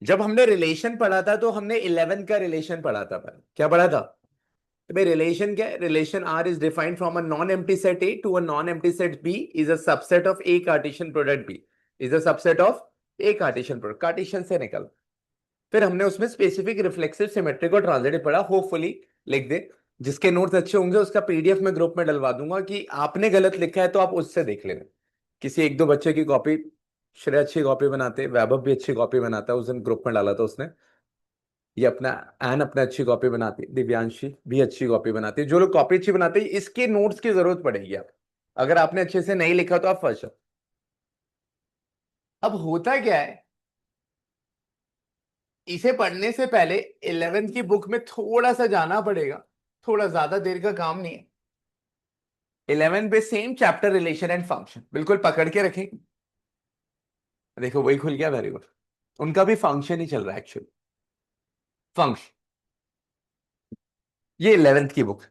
जब हमने रिलेशन पढ़ा था तो हमने 11 का रिलेशन पढ़ा था। पर क्या पढ़ा था? तो भाई रिलेशन क्या है? Relation R is defined from a non empty set A to a non empty set B is a subset of A Cartesian product B is a subset of A Cartesian product. Cartesian से निकल, फिर हमने उसमें specific reflexive symmetric और transitive पढ़ा। Hopefully लिख दे। जिसके नोट्स अच्छे होंगे उसका पीडीएफ में ग्रुप में डलवा दूंगा कि आपने गलत लिखा है तो आप उससे देख लेना। किसी एक दो बच्चे की कॉपी, श्रेय अच्छी कॉपी बनाते, वैभव भी अच्छी कॉपी बनाता है, उस दिन ग्रुप में डाला था उसने। ये अपना एन अपने अच्छी कॉपी बनाती है, दिव्यांशी भी अच्छी कॉपी बनाती है। जो लोग कॉपी अच्छी बनाते हैं इसके नोट्स की जरूरत पड़ेगी आप। अगर आपने अच्छे से नहीं लिखा तो आप फंस जाओ। अब होता क्या है, इसे पढ़ने से पहले 11th की बुक में थोड़ा सा जाना पड़ेगा। थोड़ा ज्यादा देर का काम नहीं है। 11 पे same chapter relation and function बिल्कुल पकड़ के रखें। देखो वही खुल गया, वेरी गुड। उनका भी फंक्शन ही चल रहा है एक्चुअली। फंक्शन, ये 11th की बुक।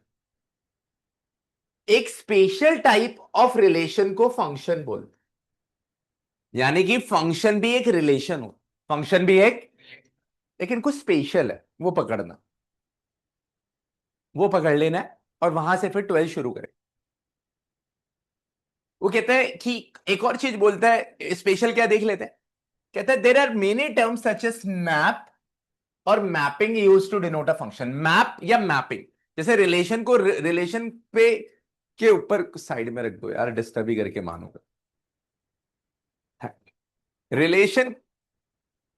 एक स्पेशल टाइप ऑफ रिलेशन को फंक्शन बोलते हैं। यानी कि फंक्शन भी एक रिलेशन हो, फंक्शन भी एक, लेकिन कुछ स्पेशल है, वो पकड़ना, वो पकड़ लेना है और वहां से फिर 12 शुरू करें। वो कहता है कि एक और चीज बोलता है स्पेशल, क्या देख लेते हैं। कहता है there are many terms such as map और mapping use to denote a function. Map या मैपिंग, जैसे रिलेशन को रिलेशन पे के ऊपर साइड में रख दो यार, डिस्टर्ब ही करके मानोगे। रिलेशन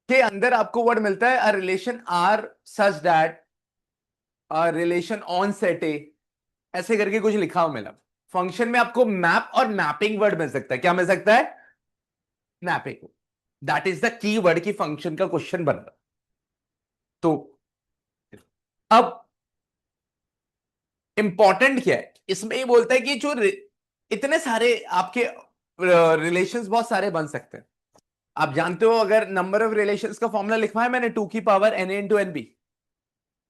के अंदर आपको वर्ड मिलता है a relation R such that a relation on set A, ऐसे करके कुछ लिखा हो मिला। फंक्शन में आपको मैप और मैपिंग वर्ड मिल सकता है। क्या मिल सकता है? Mapping. That is the key word की फंक्शन का क्वेश्चन बन रहा। तो अब इंपॉर्टेंट क्या है इसमें, ये बोलता है कि जो इतने सारे आपके रिलेशंस बहुत सारे बन सकते हैं। आप जानते हो अगर नंबर ऑफ रिलेशंस का फॉर्मूला लिखवा है मैंने, 2 की power n into n B,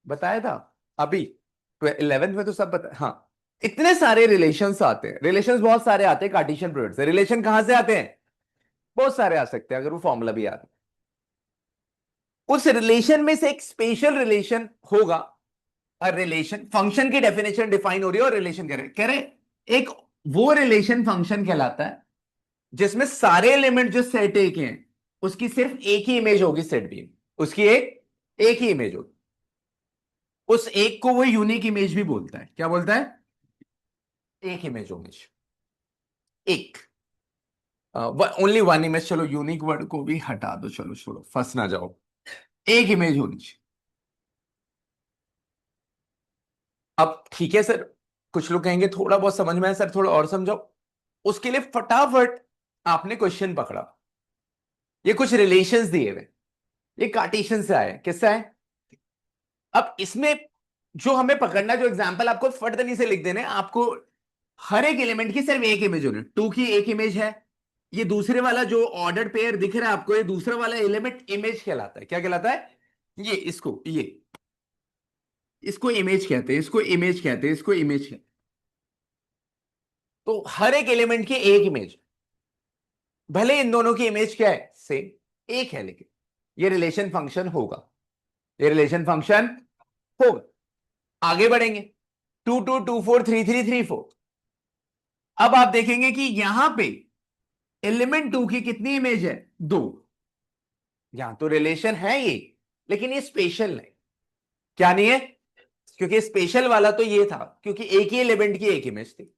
बताया था अभी। 11th में तो सब बता, हाँ। इतने सारे रिलेशंस आते हैं, रिलेशंस बहुत सारे आते हैं कार्टेशियन प्रोडक्ट से। रिलेशन कहां से आते हैं? बहुत सारे आ सकते हैं अगर वो फॉर्मूला भी याद है। उस रिलेशन में से एक स्पेशल रिलेशन होगा। और रिलेशन फंक्शन की डेफिनेशन डिफाइन हो रही है और रिलेशन कह रहे एक वो रिलेशन फंक्शन कहलाता है जिसमें सारे एलिमेंट जो सेट ए के हैं उसकी सिर्फ एक ही इमेज होगी सेट बी में। उसकी एक एक ही इमेज होगी। उस एक को वो यूनिक इमेज भी बोलता है। क्या बोलता है? एक इमेज होगी, एक, ओनली वन इमेज। चलो यूनिक वर्ड को भी हटा दो, चलो छोड़ो, फंस ना जाओ। एक इमेज होनी चाहिए। अब ठीक है सर, कुछ लोग कहेंगे थोड़ा बहुत समझ में आया सर, थोड़ा और समझाओ। उसके लिए फटाफट आपने क्वेश्चन पकड़ा। ये कुछ रिलेशंस दिए हुए, ये कार्टेशियन से आए, किससे आए? अब इसमें जो हमें पकड़ना, जो एग्जांपल आपको फटदनी से लिख देने आपको, हर एक एलिमेंट की सिर्फ एक इमेज होगी। टू की एक इमेज है। ये दूसरे वाला जो ऑर्डर्ड पेयर दिख रहा है आपको, ये दूसरा वाला एलिमेंट इमेज कहलाता है। क्या कहलाता है? ये इसको, ये इसको इमेज कहते हैं, इसको इमेज कहते हैं, इसको इमेज कहते हैं। तो हर एक एलिमेंट की एक इमेज, भले इन दोनों की इमेज क्या है, सेम एक है, लेकिन ये रिलेशन फंक्शन होगा। ये रिलेशन फंक्शन होगा। आगे बढ़ेंगे। 2 2 2 4 3 3 3 4। अब आप देखेंगे कि यहां पे एलिमेंट टू की कितनी इमेज है? दो। यहां तो रिलेशन है ये, लेकिन ये स्पेशल नहीं। क्या नहीं है? क्योंकि स्पेशल वाला तो ये था क्योंकि एक ही एलिमेंट की एक इमेज थी।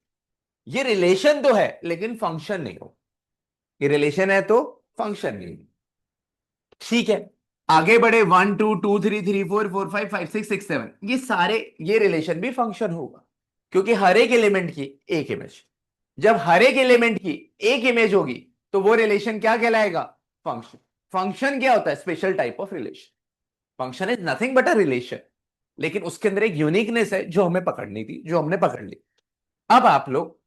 ये रिलेशन तो है लेकिन फंक्शन नहीं हो। ये रिलेशन है तो फंक्शन नहीं। ठीक है, आगे बढ़े। 1 2 2 3 3 4 4 5 5 6 6 7, ये सारे, ये रिलेशन भी फंक्शन होगा क्योंकि हर एक एलिमेंट की एक इमेज। जब हर एक एलिमेंट की एक इमेज होगी तो वो रिलेशन क्या कहलाएगा? फंक्शन। फंक्शन क्या होता है? Special type of relation. Function is nothing but a relation, लेकिन उसके अंदर एक यूनिकनेस है जो हमें पकड़नी थी, जो हमने पकड़ ली। अब आप लोग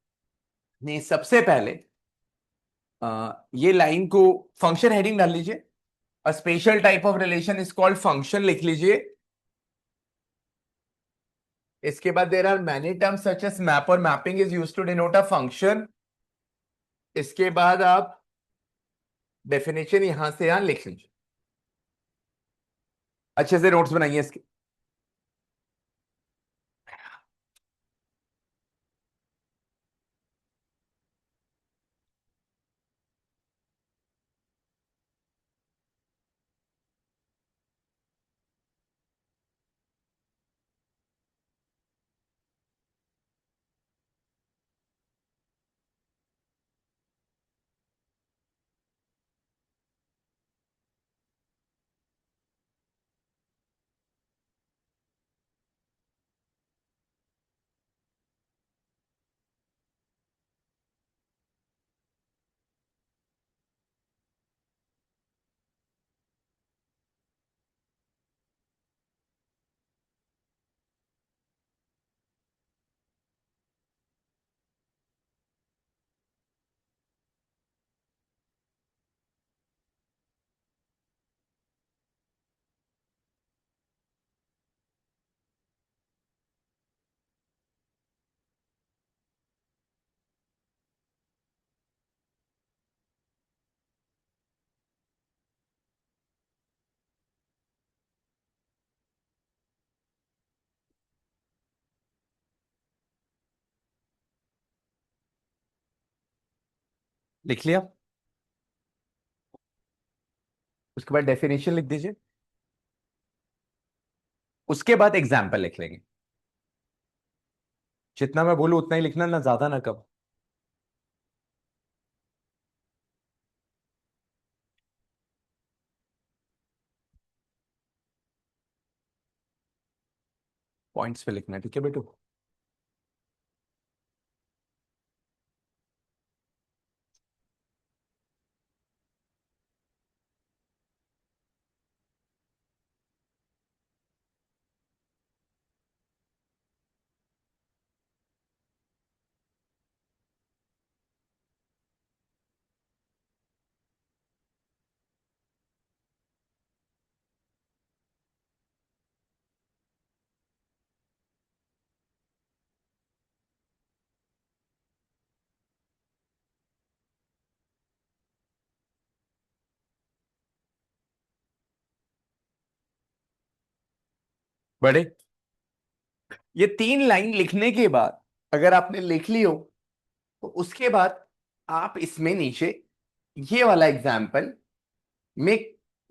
ने सबसे पहले ये लाइन को फंक्शन हेडिंग डाल लीजिए। A special type of relation is called function लिख लीजिए। इसके बाद there are many terms such as map और mapping is use to denote a function. इसके बाद आप डेफिनेशन यहां से यहां लिख लीजिए। अच्छे से नोट्स बनाइए इसके। लिख लिया? उसके बाद डेफिनेशन लिख दीजिए। उसके बाद एग्जाम्पल लिख लेंगे। जितना मैं बोलूं उतना ही लिखना, ना ज्यादा ना कम। पॉइंट्स पे लिखना है, ठीक है बेटू? बड़े, ये 3 लाइन लिखने के बाद अगर आपने लिख ली हो, तो उसके बाद आप इसमें नीचे ये वाला एग्जाम्पल में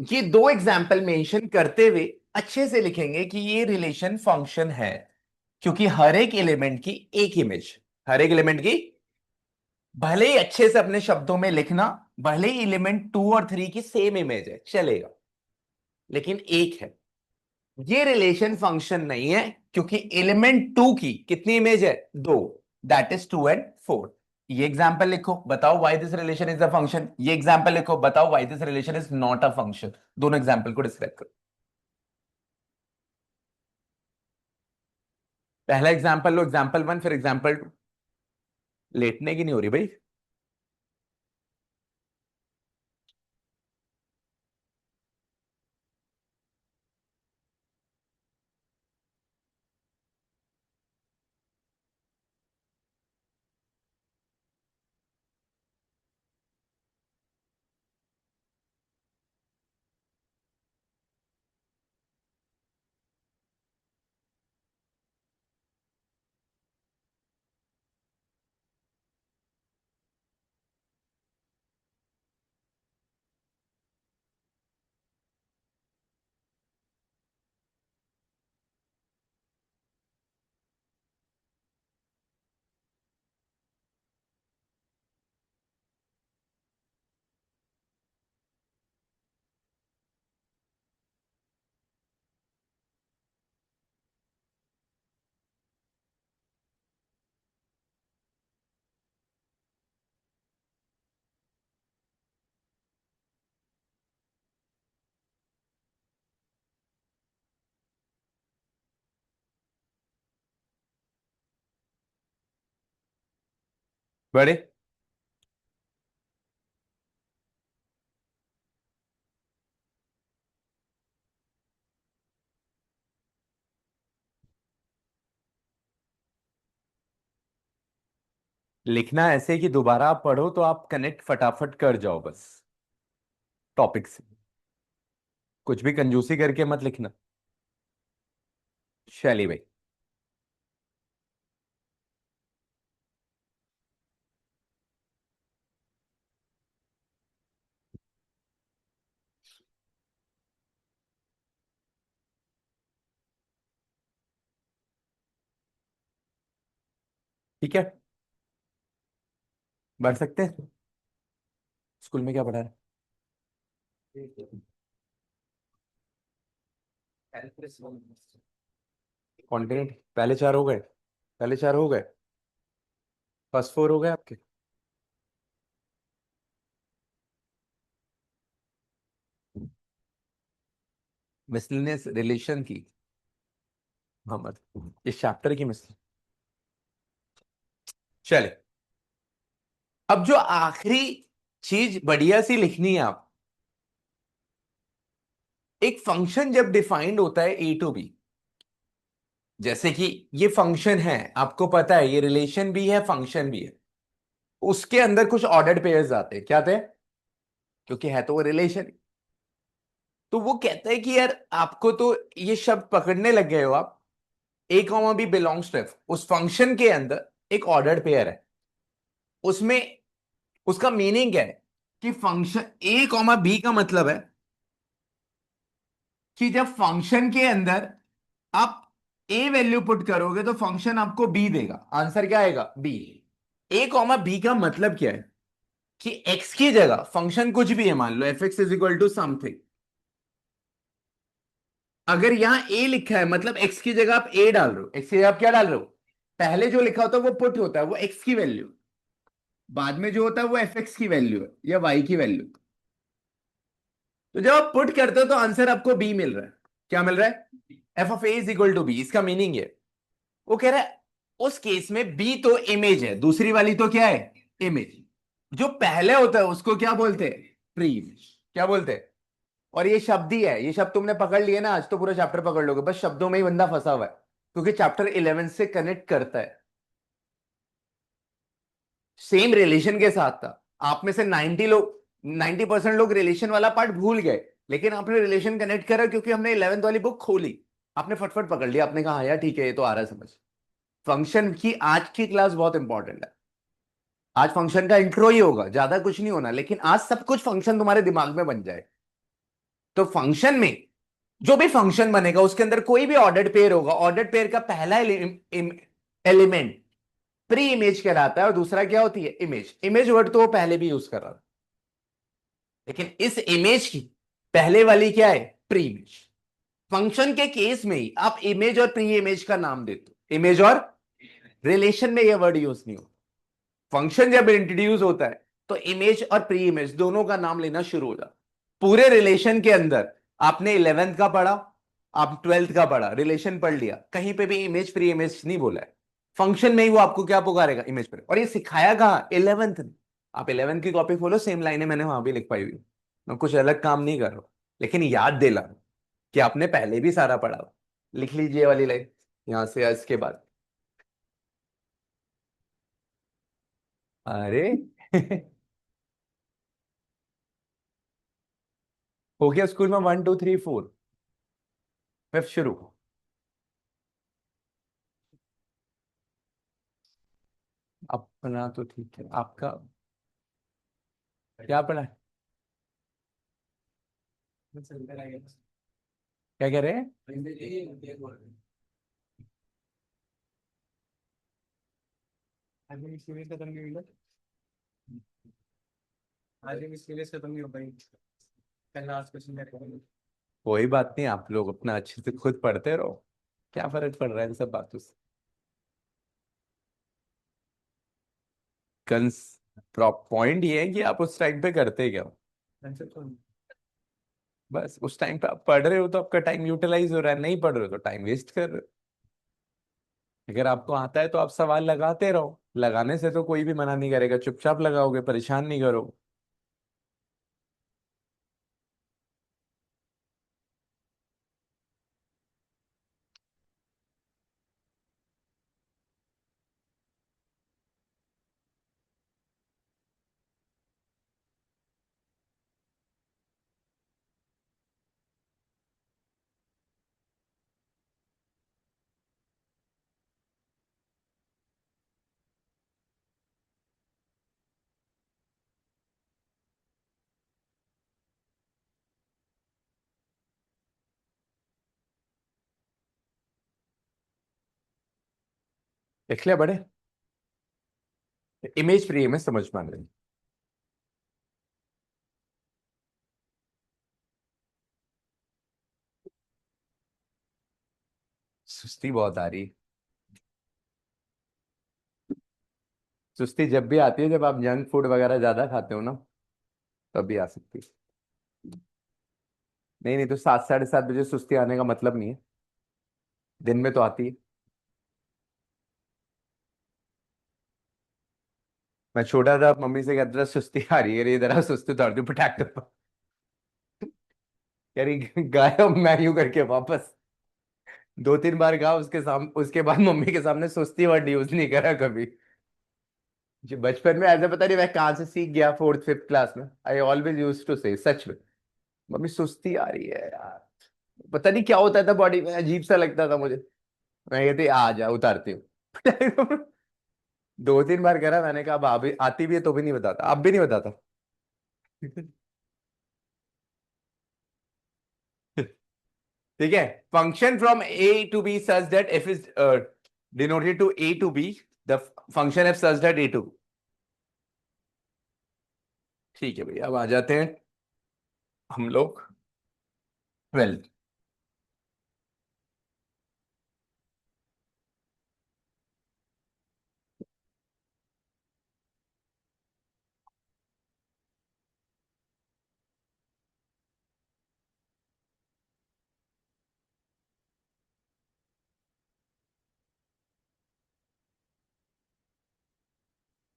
ये 2 एग्जाम्पल मेंशन करते हुए अच्छे से लिखेंगे कि ये रिलेशन फंक्शन है, क्योंकि हर एक एलिमेंट की एक इमेज, हर एक एलिमेंट की, भले ही अच्छे से अपने शब्दों में लिखना, भले ही एलिमेंट 2 और 3 की सेम इमेज है चलेगा, लेकिन एक है, ये रिलेशन फंक्शन नहीं है, क्योंकि एलिमेंट 2 की कितनी इमेज है? 2। That is 2 and 4। ये एग्जांपल लिखो, बताओ why this relation is a function. ये एग्जांपल लिखो, बताओ why this relation is not a function. दोनों एग्जांपल को डिस्क्राइब करो। पहला एग्जांपल लो, एग्जांपल 1, फिर एग्जांपल 2। लेटने की नहीं हो रही भाई। बड़े, लिखना ऐसे कि दोबारा आप पढ़ो तो आप कनेक्ट फटाफट कर जाओ बस टॉपिक से। कुछ भी कंजूसी करके मत लिखना। शैली भाई। ठीक है, बढ़ सकते हैं। स्कूल में क्या पढ़ा है? कॉन्टिनेंट, पहले चार हो गए, पहले चार हो गए, फर्स्ट फोर हो गए आपके। मिसलिनियस रिलेशन की, मोहम्मद, इस चैप्टर की मिसल। चले, अब जो आखिरी चीज बढ़िया सी लिखनी है आप, एक फंक्शन जब डिफाइंड होता है ए टू बी, जैसे कि ये फंक्शन है, आपको पता है ये रिलेशन भी है फंक्शन भी है, उसके अंदर कुछ ऑर्डर्ड पेयर्स आते हैं, क्या आते हैं? क्योंकि है तो वो रिलेशन। तो वो कहता है कि यार आपको तो ये शब्द पकड़ने लग गए हो आप, A comma B belongs to F, उस फंक्शन के अंदर एक ऑर्डर्ड पेयर है, उसमें उसका मीनिंग क्या है कि फंक्शन ए कॉमा बी का मतलब है कि जब फंक्शन के अंदर आप ए वैल्यू पुट करोगे तो फंक्शन आपको बी देगा, आंसर क्या आएगा? बी। ए कॉमा बी का मतलब क्या है कि एक्स की जगह फंक्शन कुछ भी है, मान लो F x is equal to something, अगर यहां ए लिखा है मतलब एक्स की जगह आप ए डाल रहे हो, एक्स की जगह आप क्या डाल रहे हो? पहले जो लिखा होता है वो पुट होता है, वो एक्स की वैल्यू, बाद में जो होता है वो एफ एक्स की वैल्यू है या वाई की वैल्यू। तो जब आप पुट करते हो तो आंसर आपको बी मिल रहा है। क्या मिल रहा है? F of a is equal to b, इसका मीनिंग है, वो कह रहा है उस केस में बी तो इमेज है, दूसरी वाली तो क्या है? इमेज। जो पहले होता है उसको क्या बोलते हैं? Pre image. क्या बोलते हैं? और ये शब्द ही है, ये शब्द तुमने पकड़ लिए ना, आज तो पूरा चैप्टर पकड़ लोगे, बस शब्दों में ही बंदा फंसा हुआ है, क्योंकि चैप्टर 11 से कनेक्ट करता है। सेम रिलेशन के साथ था। आप में से 90% लोग रिलेशन वाला पार्ट भूल गए, लेकिन आपने रिलेशन कनेक्ट करा क्योंकि हमने 11th वाली बुक खोली, आपने फटफट पकड़ लिया, आपने कहा "हाँ यार ठीक है, ये तो आ रहा है समझ"। फंक्शन की आज की क्लास बहुत इंपॉर्टेंट है। आज फंक्शन का इंट्रो ही होगा, ज्यादा कुछ नहीं होना, लेकिन आज सब कुछ फंक्शन तुम्हारे दिमाग में बन जाए। तो फंक्शन में जो भी फंक्शन बनेगा उसके अंदर कोई भी ऑर्डर्ड पेयर होगा, ऑर्डर्ड पेयर का पहला एलिमेंट प्री इमेज कहलाता है, और दूसरा क्या होती है? इमेज। इमेज वर्ड तो वो पहले भी यूज कर रहा था, लेकिन इस इमेज की पहले वाली क्या है? Pre image. फंक्शन के केस में ही आप इमेज और प्री इमेज का नाम देते हो, इमेज और, रिलेशन में यह वर्ड यूज नहीं होता। फंक्शन जब इंट्रोड्यूस होता है तो इमेज और प्री इमेज दोनों का नाम लेना शुरू हो जाता। पूरे रिलेशन के अंदर आपने 11th का पढ़ा, आप 12th का पढ़ा, रिलेशन पढ़ लिया, कहीं पे भी इमेज प्री इमेज नहीं बोला है। फंक्शन में ही वो आपको क्या पुकारेगा? Image pre. और ये सिखाया कहाँ? 11th में। आप 11th की कॉपी खोलो, सेम लाइनें मैंने वहां भी लिख पाई हुई। मैं कुछ अलग काम नहीं कर रहा हूं, लेकिन याद दिला रहा हूं कि आपने पहले भी सारा पढ़ा हो। लिख लीजिए ये वाली लाइन यहां से इसके बाद। अरे हो गया स्कूल में 1 2 3 4, फिफ्थ शुरू। अपना तो ठीक है, आपका क्या पढ़ा है? क्या कह रहे हैं? कोई बात नहीं, आप लोग अपना अच्छे से खुद पढ़ते रहो, क्या फर्क पड़ रहा है इन सब बातों से। कंस पॉइंट ये है कि आप उस टाइम पे करते क्या हो। बस उस टाइम पे आप पढ़ रहे हो तो आपका टाइम यूटिलाइज हो रहा है, नहीं पढ़ रहे हो तो टाइम वेस्ट कर रहे हो। अगर आपको आता है तो आप सवाल लगाते रहो, लगाने से तो कोई भी मना नहीं करेगा, चुपचाप लगाओगे, परेशान नहीं करोगे। देख लिया बड़े, इमेज फ्री इमेज समझ मान रही। सुस्ती बहुत आ रही। सुस्ती जब भी आती है जब आप जंक फूड वगैरह ज्यादा खाते हो ना, तब भी आ सकती है। नहीं नहीं, तो 7 साढ़े 7 बजे सुस्ती आने का मतलब नहीं है, दिन में तो आती है। मैं छोटा था, मम्मी से कहता था सुस्ती आ रही है, अरे इधर आ, सुस्ती उतार दू पटाख कर। कह रही गायब, मैं यूं करके वापस। 2 3 बार कहा उसके सामने, उसके बाद मम्मी के सामने सुस्ती वर्ड यूज नहीं करा कभी। जो बचपन में ऐसा पता नहीं मैं कहाँ से सीख गया, 4th 5th क्लास में आई ऑलवेज यूज टू से सच में, मम्मी सुस्ती आ रही है यार। पता नहीं क्या होता था बॉडी में, अजीब सा लगता था मुझे। मैं कहती आ जा उतारती हूँ। 2 3 बार करा मैंने, कहा अब अभी आती भी है तो भी नहीं बताता, अब भी नहीं बताता। ठीक है। Function from A to B such that f is denoted to A to B, the function F such that A to. ठीक है भैया, अब आ जाते हैं हम लोग 12।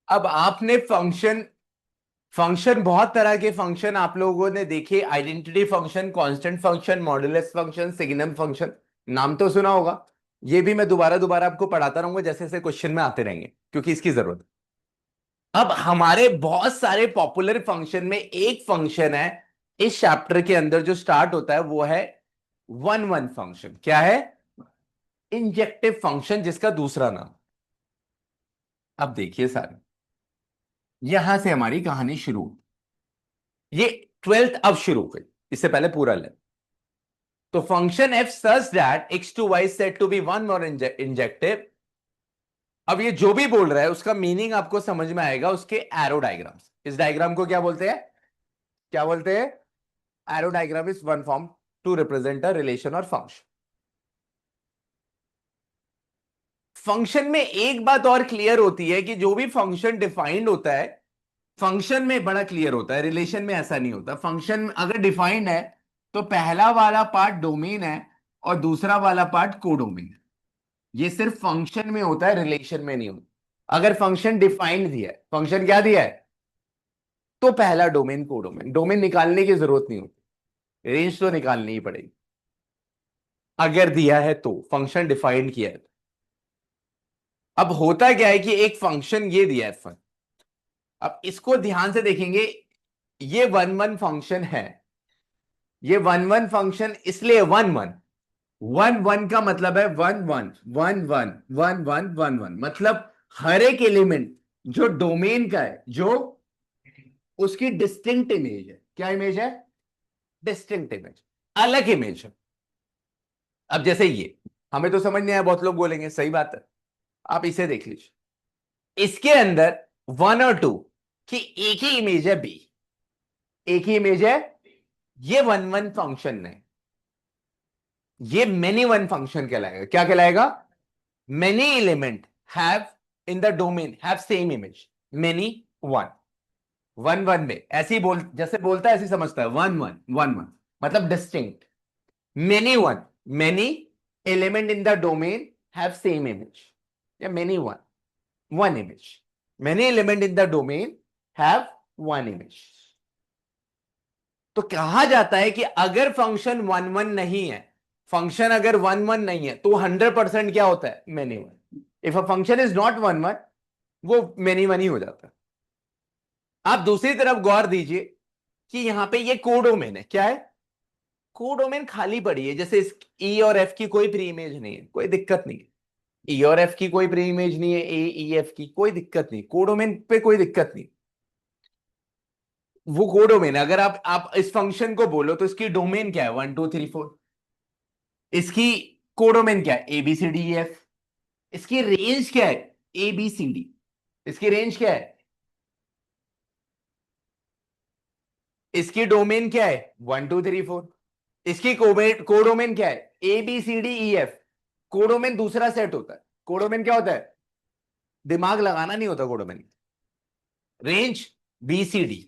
अब आपने फंक्शन, फंक्शन बहुत तरह के फंक्शन आप लोगों ने देखे, identity function, constant function, modulus function, signum function, नाम तो सुना होगा। ये भी मैं दोबारा दोबारा आपको पढ़ाता रहूंगा जैसे जैसे क्वेश्चन में आते रहेंगे, क्योंकि इसकी जरूरत है। अब हमारे बहुत सारे पॉपुलर फंक्शन में एक फंक्शन है इस चैप्टर के अंदर जो स्टार्ट होता है, वो है वन वन फंक्शन। क्या है? इंजेक्टिव फंक्शन, जिसका दूसरा नाम। अब देखिए सारे, यहां से हमारी कहानी शुरू। ये 12th अब शुरू हुई, इससे पहले पूरा ले। तो function F such that x to y set to B one और इंजेक्टिव। अब ये जो भी बोल रहा है उसका मीनिंग आपको समझ में आएगा उसके एरो डायग्राम्स। इस डायग्राम को क्या बोलते हैं? क्या बोलते हैं? Arrow diagram is one form to represent a relation और फंक्शन। फंक्शन में एक बात और क्लियर होती है कि जो भी फंक्शन डिफाइंड होता है, फंक्शन में बड़ा क्लियर होता है, रिलेशन में ऐसा नहीं होता। फंक्शन अगर डिफाइंड है तो पहला वाला पार्ट डोमेन है और दूसरा वाला पार्ट कोडोमेन है। ये सिर्फ फंक्शन में होता है, रिलेशन में नहीं होता। अगर फंक्शन डिफाइंड दिया है, फंक्शन क्या दिया है, तो पहला डोमेन कोडोमेन। डोमेन निकालने की जरूरत नहीं होती, रेंज तो निकालनी ही पड़ेगी अगर दिया है तो, फंक्शन डिफाइंड किया है तो। अब होता क्या है कि एक फंक्शन ये दिया है फन, अब इसको ध्यान से देखेंगे। ये वन वन फंक्शन है, ये वन वन फंक्शन इसलिए वन वन। वन वन का मतलब है one one one one one one one one, मतलब हर एक एलिमेंट जो डोमेन का है, जो उसकी डिस्टिंक्ट इमेज है। क्या इमेज है? डिस्टिंक्ट इमेज, अलग इमेज है। अब जैसे ये हमें तो समझ नहीं आया, बहुत लोग बोलेंगे, सही बात है। आप इसे देख लीजिए, इसके अंदर वन और टू की एक ही इमेज है, बी, एक ही इमेज है। ये वन वन फंक्शन है, ये मेनी वन फंक्शन कहलाएगा। क्या कहलाएगा? Many element have in the domain have same image, many one. One one में ऐसे ही बोल, जैसे बोलता है ऐसे ही समझता है, वन वन वन वन मतलब distinct. Many one, many element in the domain have same image, या many one, one image. Many element in the domain have one image. तो कहा जाता है कि अगर फंक्शन वन वन नहीं है, फंक्शन अगर वन वन नहीं है तो 100% क्या होता है? Many one. If a function is not one one, वो मेनी वन ही हो जाता है। आप दूसरी तरफ गौर दीजिए कि यहां पे ये कोडोमेन है। क्या है? कोडोमेन खाली पड़ी है, जैसे इस ई और एफ की कोई प्री इमेज नहीं है, कोई दिक्कत नहीं है। ई और एफ की कोई प्री इमेज नहीं है, ए ई एफ की कोई दिक्कत नहीं, कोडोमेन पे कोई दिक्कत नहीं। वो कोडोमेन है। अगर आप इस फंक्शन को बोलो तो इसकी डोमेन क्या है? 1 2 3 4। इसकी कोडोमेन क्या है? A B C D E F. इसकी रेंज क्या है? A B C D. इसकी रेंज क्या है? इसकी डोमेन क्या है? 1 2 3 4। इसकी कोडोमेन क्या है? A B C D E F. Codomain दूसरा सेट होता है। कोडोमेन क्या होता है? दिमाग लगाना नहीं होता codomain. Range B C D.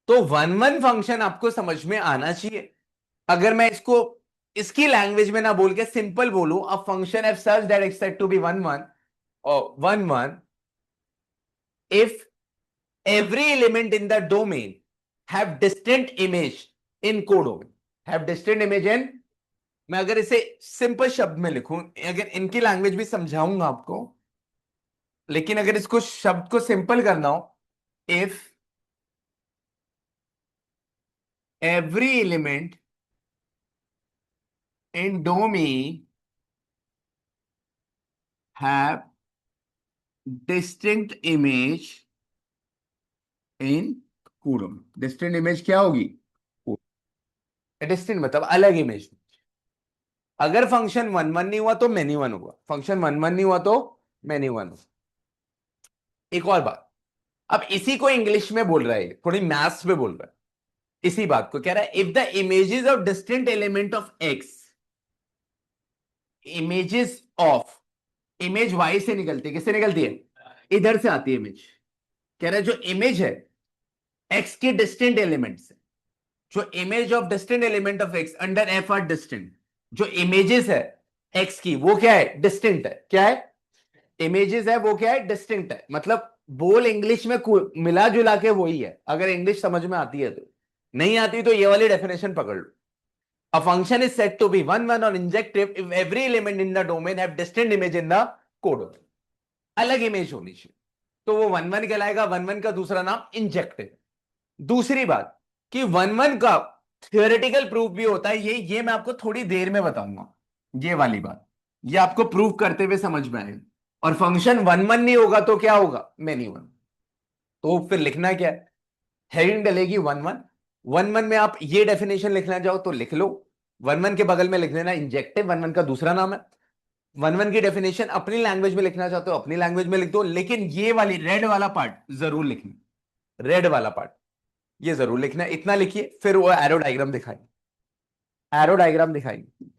तो वन वन फंक्शन आपको समझ में आना चाहिए। अगर मैं इसको इसकी लैंग्वेज में ना बोल के सिंपल बोलूं, a function F such that expect to B one one और one one if every element in the domain have distinct image in codomain। have distinct image in, मैं अगर इसे सिंपल शब्द में लिखूं, अगर इनकी लैंग्वेज भी समझाऊंगा आपको, लेकिन अगर इसको शब्द को सिंपल करना हो, if every element in domain have distinct image in codomain। distinct image क्या होगी? डिस्टिंक्ट मतलब अलग इमेज। अगर फंक्शन वन वन नहीं हुआ तो मैनी वन हुआ, फंक्शन वन वन नहीं हुआ तो मैनी वन हुआ। एक और बात, अब इसी को इंग्लिश में बोल रहा है, थोड़ी मैथ्स में बोल रहा है। इसी बात को कह रहा है, if the images of distinct element of X, images of, image Y से निकलती है, किससे निकलती है? इधर से आती है इमेज। कह रहा है जो इमेज है एक्स की डिस्टिंक्ट एलिमेंट से, जो image of distinct element of x under F R distinct, जो इमेजेस है एक्स की वो क्या है? डिस्टिंक्ट है। क्या है? इमेजेस है वो क्या है? डिस्टिंक्ट है। मतलब बोल इंग्लिश में मिला जुला के वही है, अगर इंग्लिश समझ में आती है तो। नहीं आती तो ये वाली डेफिनेशन पकड़ लो। A function is said to be one one or injective if every element in the domain have distinct image in the code। अलग इमेज होनी चाहिए, तो वो वन वन कहलाएगा। वन वन का दूसरा नाम इंजेक्टिव। दूसरी बात कि वन वन का थियोरेटिकल प्रूफ भी होता है, ये मैं आपको थोड़ी देर में बताऊंगा। ये वाली बात ये आपको प्रूफ करते हुए समझ में आएगा। और फंक्शन वन वन नहीं होगा तो क्या होगा? Many one. तो फिर लिखना क्या है? हेडिंग डलेगी वन वन। वन वन में आप ये डेफिनेशन लिखना चाहो तो लिख लो। वन वन के बगल में लिख देना इंजेक्टिव, वन वन का दूसरा नाम है। वन वन की डेफिनेशन अपनी लैंग्वेज में लिखना चाहते हो अपनी लैंग्वेज में लिख दो, लेकिन ये वाली रेड वाला पार्ट जरूर लिखना। रेड वाला पार्ट ये जरूर लिखना है। इतना लिखिए, फिर वो एरो डायग्राम दिखाएंगे। एरो डायग्राम दिखाएंगे।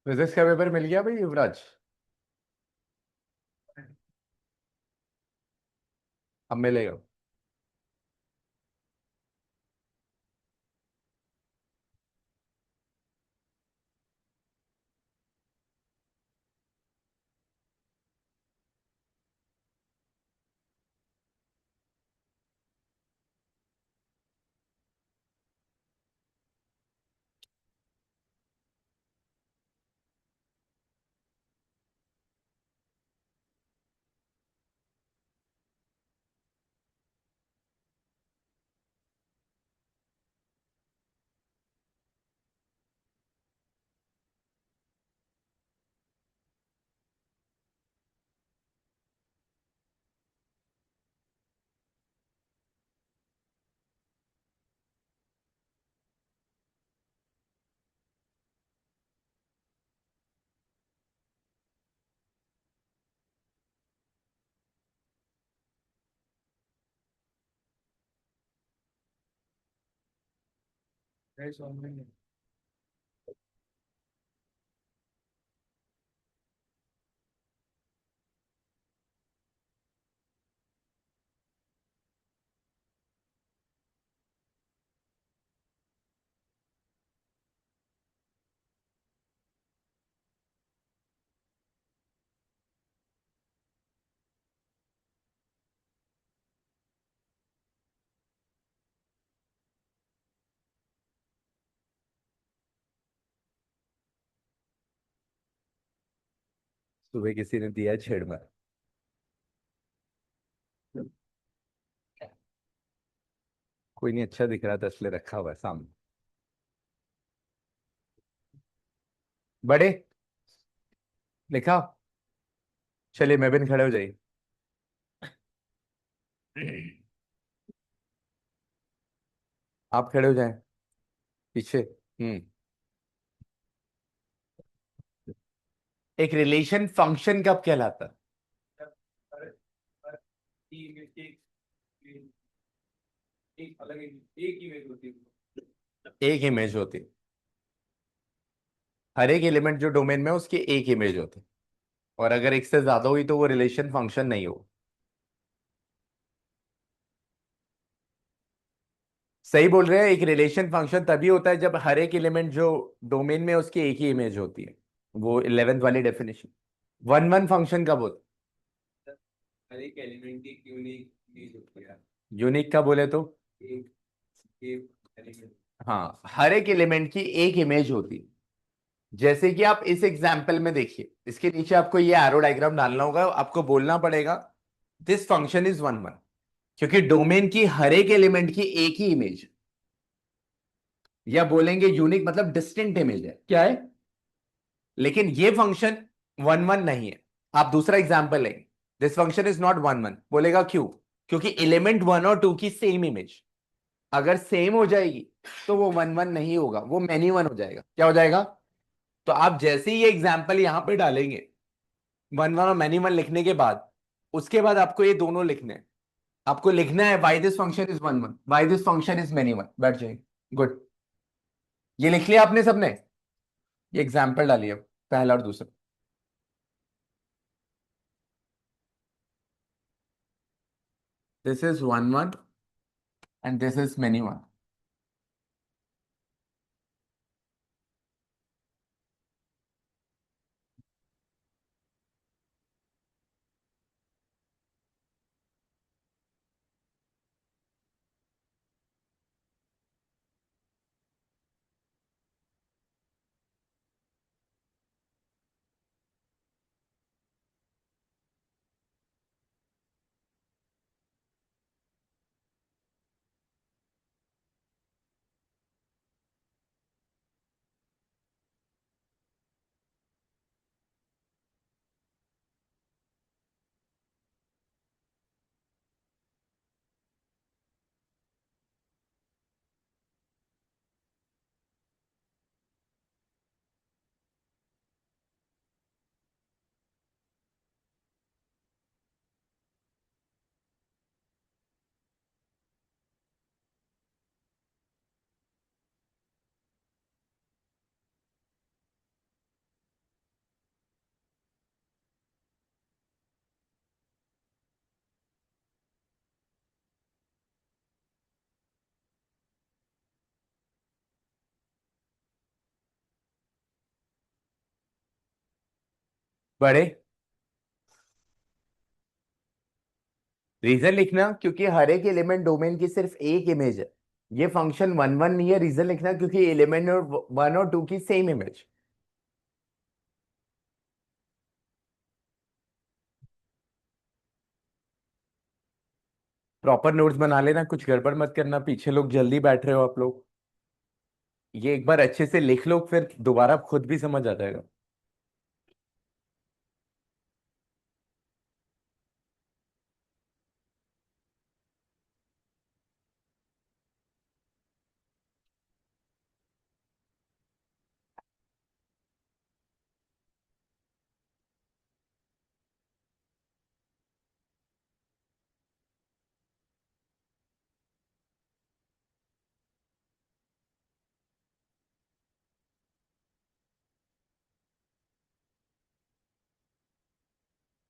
फिजिक्स का पेपर मिल गया भाई युवराज? अब मिलेगा। सुबह किसी ने दिया छेड़ मार। कोई नहीं, अच्छा दिख रहा था इसलिए रखा हुआ है सामने। बड़े, लिखा। चलिए मैं भी खड़े हो जाइए। आप खड़े हो जाएं पीछे। हम्म। एक रिलेशन फंक्शन कब कहलाता है? एक इमेज होती है। हर एक एलिमेंट जो डोमेन में है, उसकी एक इमेज होती है। और अगर एक से ज्यादा हुई तो वो रिलेशन फंक्शन नहीं हो। सही बोल रहे हैं। एक रिलेशन फंक्शन तभी होता है जब हर एक एलिमेंट जो डोमेन में है, उसकी एक ही इमेज होती है। वो 11th वाली डेफिनेशन। वन वन फंक्शन कब होता है? यूनिक का बोले तो? हाँ, हर एक एलिमेंट की एक इमेज होती है। जैसे कि आप इस एग्जाम्पल में देखिए, इसके नीचे आपको ये एरो डायग्राम डालना होगा, आपको बोलना पड़ेगा this function is one one. क्योंकि डोमेन की हर एक एलिमेंट की एक ही इमेज, या बोलेंगे यूनिक मतलब डिस्टिंक्ट इमेज है, क्या है। लेकिन ये फंक्शन वन वन नहीं है। आप दूसरा एग्जाम्पल लेंगे, this function is not one one, बोलेगा क्यों? क्योंकि एलिमेंट वन और टू की सेम इमेज अगर सेम हो जाएगी तो वो वन वन नहीं होगा, वो मैनी वन हो जाएगा। क्या हो जाएगा? तो आप जैसे ही ये एग्जाम्पल यहां पे डालेंगे, वन वन और मैनी वन लिखने के बाद, उसके बाद आपको ये दोनों लिखने हैं। आपको लिखना है why this function is one one, why this function is many one. बैठ जाइए। गुड। ये लिख लिया आपने सबने? ये एग्जाम्पल डालिए, पहला और दूसरा। This is one one and this is many one. बड़े, रीजन लिखना क्योंकि हर एक एलिमेंट डोमेन की सिर्फ एक इमेज है। ये फंक्शन वन वन नहीं है। रीजन लिखना क्योंकि एलिमेंट और वन और टू की सेम इमेज। प्रॉपर नोट्स बना लेना, कुछ गड़बड़ मत करना, पीछे लोग जल्दी बैठ रहे हो आप लोग। ये एक बार अच्छे से लिख लो, फिर दोबारा खुद भी समझ आ जाएगा।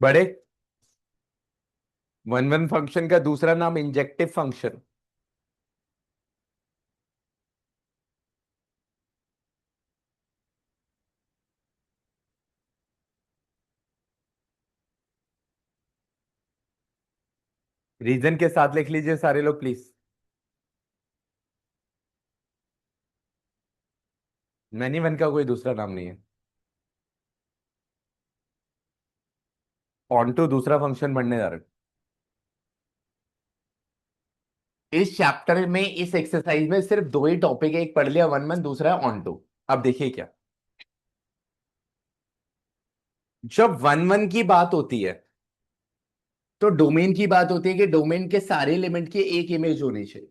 बड़े। वन वन फंक्शन का दूसरा नाम इंजेक्टिव फंक्शन। रीजन के साथ लिख लीजिए सारे लोग प्लीज। मैनी वन का कोई दूसरा नाम नहीं है। ऑन टू दूसरा फंक्शन बनने जा रहा है इस चैप्टर में। इस एक्सरसाइज में सिर्फ दो ही टॉपिक है, एक पढ़ लिया वन वन, दूसरा है ऑन टू। अब देखिए क्या, जब वन वन की बात होती है तो डोमेन की बात होती है कि डोमेन के सारे एलिमेंट की एक इमेज होनी चाहिए।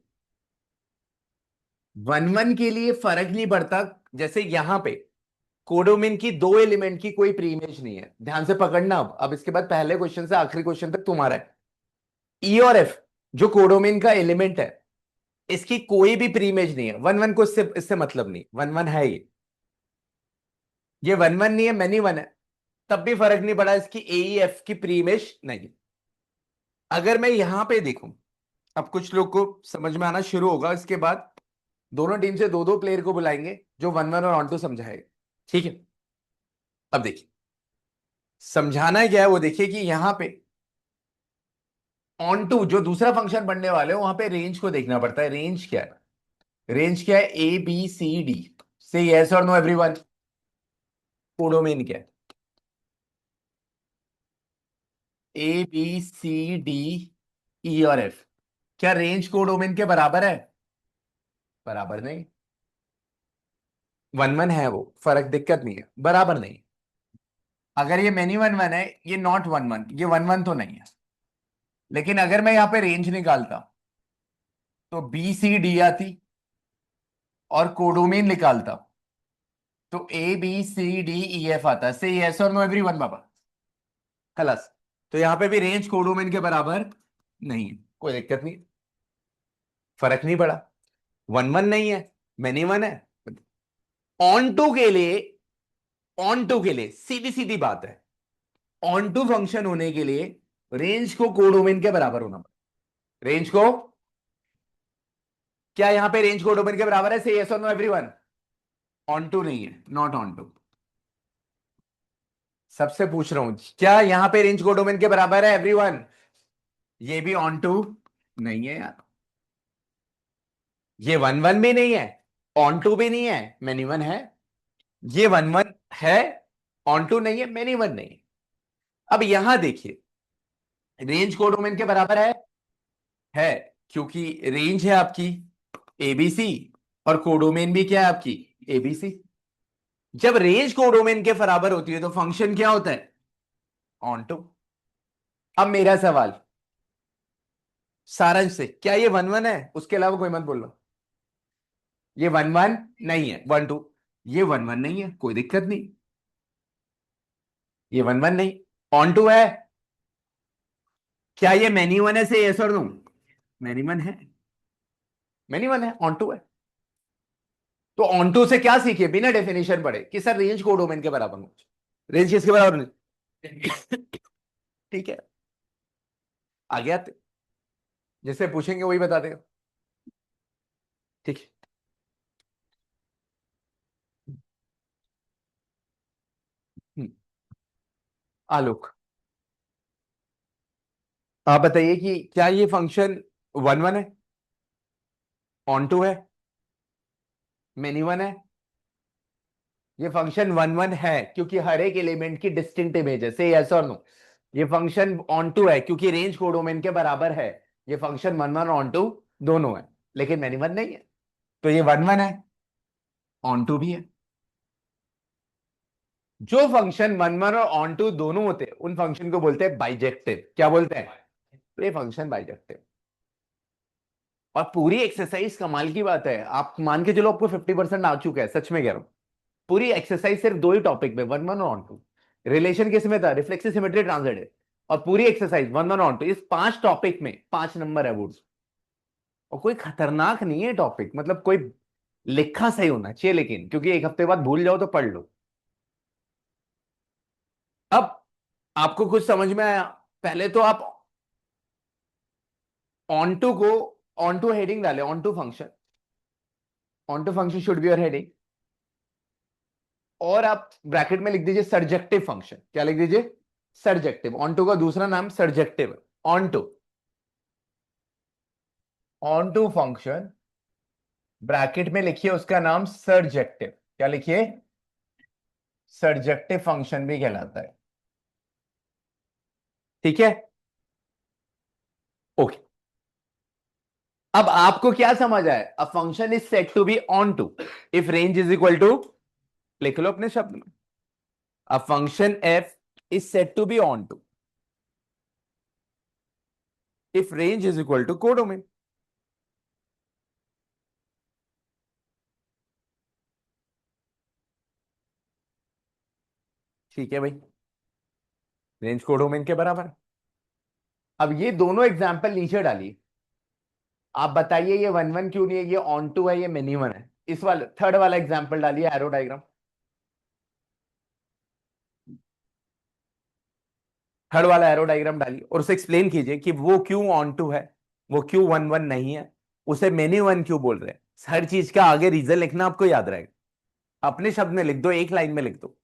वन वन के लिए फर्क नहीं पड़ता, जैसे यहां पे कोडोमेन की दो एलिमेंट की कोई प्री इमेज नहीं है। ध्यान से पकड़ना। अब इसके बाद पहले क्वेश्चन से आखिरी क्वेश्चन तक तुम्हारा है। ई और एफ जो कोडोमेन का एलिमेंट है, इसकी कोई भी प्री इमेज नहीं है। वन वन को इससे इससे मतलब नहीं, वन वन है ये वन वन नहीं है, मैनी वन है, तब भी फर्क नहीं पड़ा, इसकी ए एफ की प्री इमेज नहीं। अगर मैं यहां पे देखूं, अब कुछ लोग को समझ में आना शुरू होगा। इसके बाद दोनों टीम से दो दो प्लेयर को बुलाएंगे जो वन वन और ऑन टू समझाएगा, ठीक है। अब देखिए समझाना क्या है वो देखिए कि यहां पे ऑन टू जो दूसरा फंक्शन बनने वाले हो, वहां पे रेंज को देखना पड़ता है। रेंज क्या है? रेंज क्या है? A B C D. Say yes और नो एवरीवन। कोडोमेन क्या है? ए बी सी डी ई और एफ। क्या रेंज कोडोमेन के बराबर है? बराबर नहीं। वन वन है वो, फर्क दिक्कत नहीं है, बराबर नहीं। अगर ये मेनी वन वन है, ये नॉट वन वन, ये वन वन तो नहीं है। लेकिन अगर मैं यहां पे रेंज निकालता तो बी सी डी आती, और कोडोमेन निकालता तो A B C D E F आता। से यस और नो एवरीवन बाबा, खलास। तो यहां पे भी रेंज कोडोमेन के बराबर नहीं है, कोई दिक्कत नहीं, फर्क नहीं पड़ा। वन वन नहीं है, मैनी वन है। ऑन टू के लिए, ऑन टू के लिए सीधी सीधी बात है, ऑन टू फंक्शन होने के लिए रेंज को कोडोमेन के बराबर होना पड़ेगा। रेंज को, क्या यहां पे रेंज कोडोमेन के बराबर है? से यस और नो एवरीवन। ऑन टू नहीं है, नॉट ऑन टू। सबसे पूछ रहा हूं, क्या यहां पे रेंज कोडोमेन के बराबर है एवरीवन? ये भी ऑन टू नहीं है यार। ये वन वन भी नहीं है, ऑन टू भी नहीं है, मैनी वन है। ये वन वन है, ऑन टू नहीं है, मैनी वन नहीं है। अब यहां देखिए, रेंज कोडोमेन के बराबर है क्योंकि रेंज है आपकी एबीसी, और कोडोमेन भी क्या है आपकी? एबीसी। जब रेंज कोडोमेन के बराबर होती है तो फंक्शन क्या होता है? Onto. अब मेरा सवाल सारांश से, क्या ये वन वन है? उसके अलावा कोई मत बोलो। ये वन वन नहीं है, वन टू। ये वन वन नहीं है, कोई दिक्कत नहीं, ये वन वन नहीं। ऑन टू है। क्या ये मैनी वन है? से यस और नो। मैनी वन है, मैनी वन है, ऑन टू है। तो ऑन टू से क्या सीखे बिना डेफिनेशन पढ़े कि सर रेंज कोडोमेन के बराबर हो। रेंज किसके बराबर नहीं? ठीक है, आगे आते, जैसे पूछेंगे वही बता देगा, ठीक है। हम्म, आलोक, आप बताइए कि क्या ये फंक्शन वन वन है, ऑन टू है, मेनी वन है? ये फंक्शन वन वन है क्योंकि हर एक एलिमेंट की डिस्टिंक्ट इमेज है। से यस और नो। ये फंक्शन ऑन टू है क्योंकि रेंज कोडोमेन के बराबर है। ये function one one onto दोनों है, लेकिन मेनी वन नहीं है। तो ये वन वन है, ऑन टू भी है। जो फंक्शन वन वन और ऑन टू दोनों होते हैं उन फंक्शन को बोलते हैं बाइजेक्टिव। क्या बोलते हैं? तो ये फंक्शन बाइजेक्टिव। और पूरी एक्सरसाइज कमाल की बात है, आप मान के चलो आपको 50% आ चुका है, सच में कह रहा हूं। पूरी एक्सरसाइज सिर्फ दो ही टॉपिक में, वन वन और ऑन टू। रिलेशन किस में था? Reflexive symmetry transitive. और पूरी exercise one one onto, इस 5 टॉपिक में 5 नंबर है वो। और कोई खतरनाक नहीं है टॉपिक, मतलब कोई लिखा सही होना चाहिए, लेकिन क्योंकि एक हफ्ते बाद भूल जाओ तो पढ़ लो। अब आपको कुछ समझ में आया? पहले तो आप ऑन टू को ऑन टू हेडिंग डाले, onto function should be your heading, और आप ब्रैकेट में लिख दीजिए सर्जेक्टिव फंक्शन। क्या लिख दीजिए? सर्जेक्टिव। ऑन टू का दूसरा नाम सर्जेक्टिव है। Onto, onto function bracket में लिखिए उसका नाम सर्जेक्टिव। क्या लिखिए? सर्जेक्टिव फंक्शन भी कहलाता है। ठीक है, ओके। अब आपको क्या समझ आया? A function is set to B onto if range is equal to, लिख लो अपने शब्द में, a function f is set to B onto if range is equal to codomain. ठीक है भाई, रेंज कोडोमेन के बराबर है। अब ये दोनों एग्जाम्पल नीचे डालिए। आप बताइए ये वन वन क्यों नहीं है, ये ऑन टू है, ये मिनी वन है। इस वाले थर्ड वाला एग्जाम्पल डालिए, एरो डायग्राम। थर्ड वाला एरो डायग्राम डालिए और उसे एक्सप्लेन कीजिए कि वो क्यों ऑन टू है, वो क्यों वन वन नहीं है, उसे मेनी वन क्यों बोल रहे हैं। हर चीज का आगे रीजन लिखना आपको याद रहेगा। अपने शब्द में लिख दो, एक लाइन में लिख दो।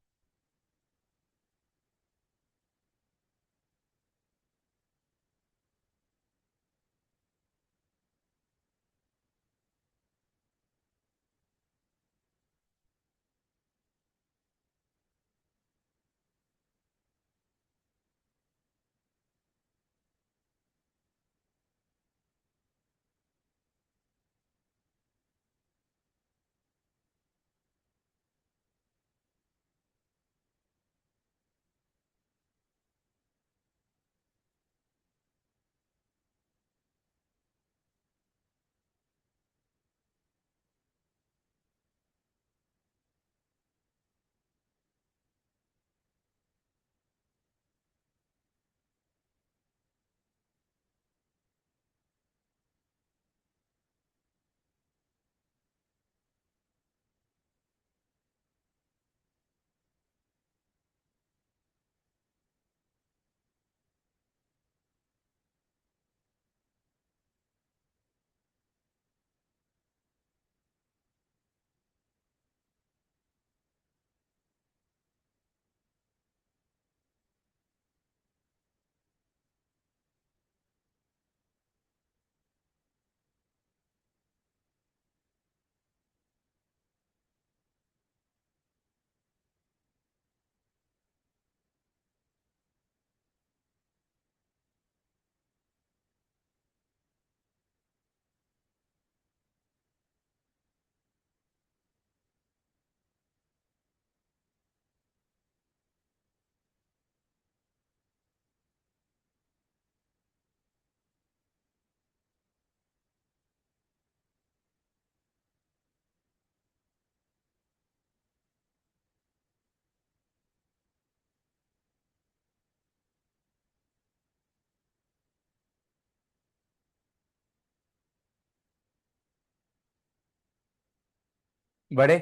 बड़े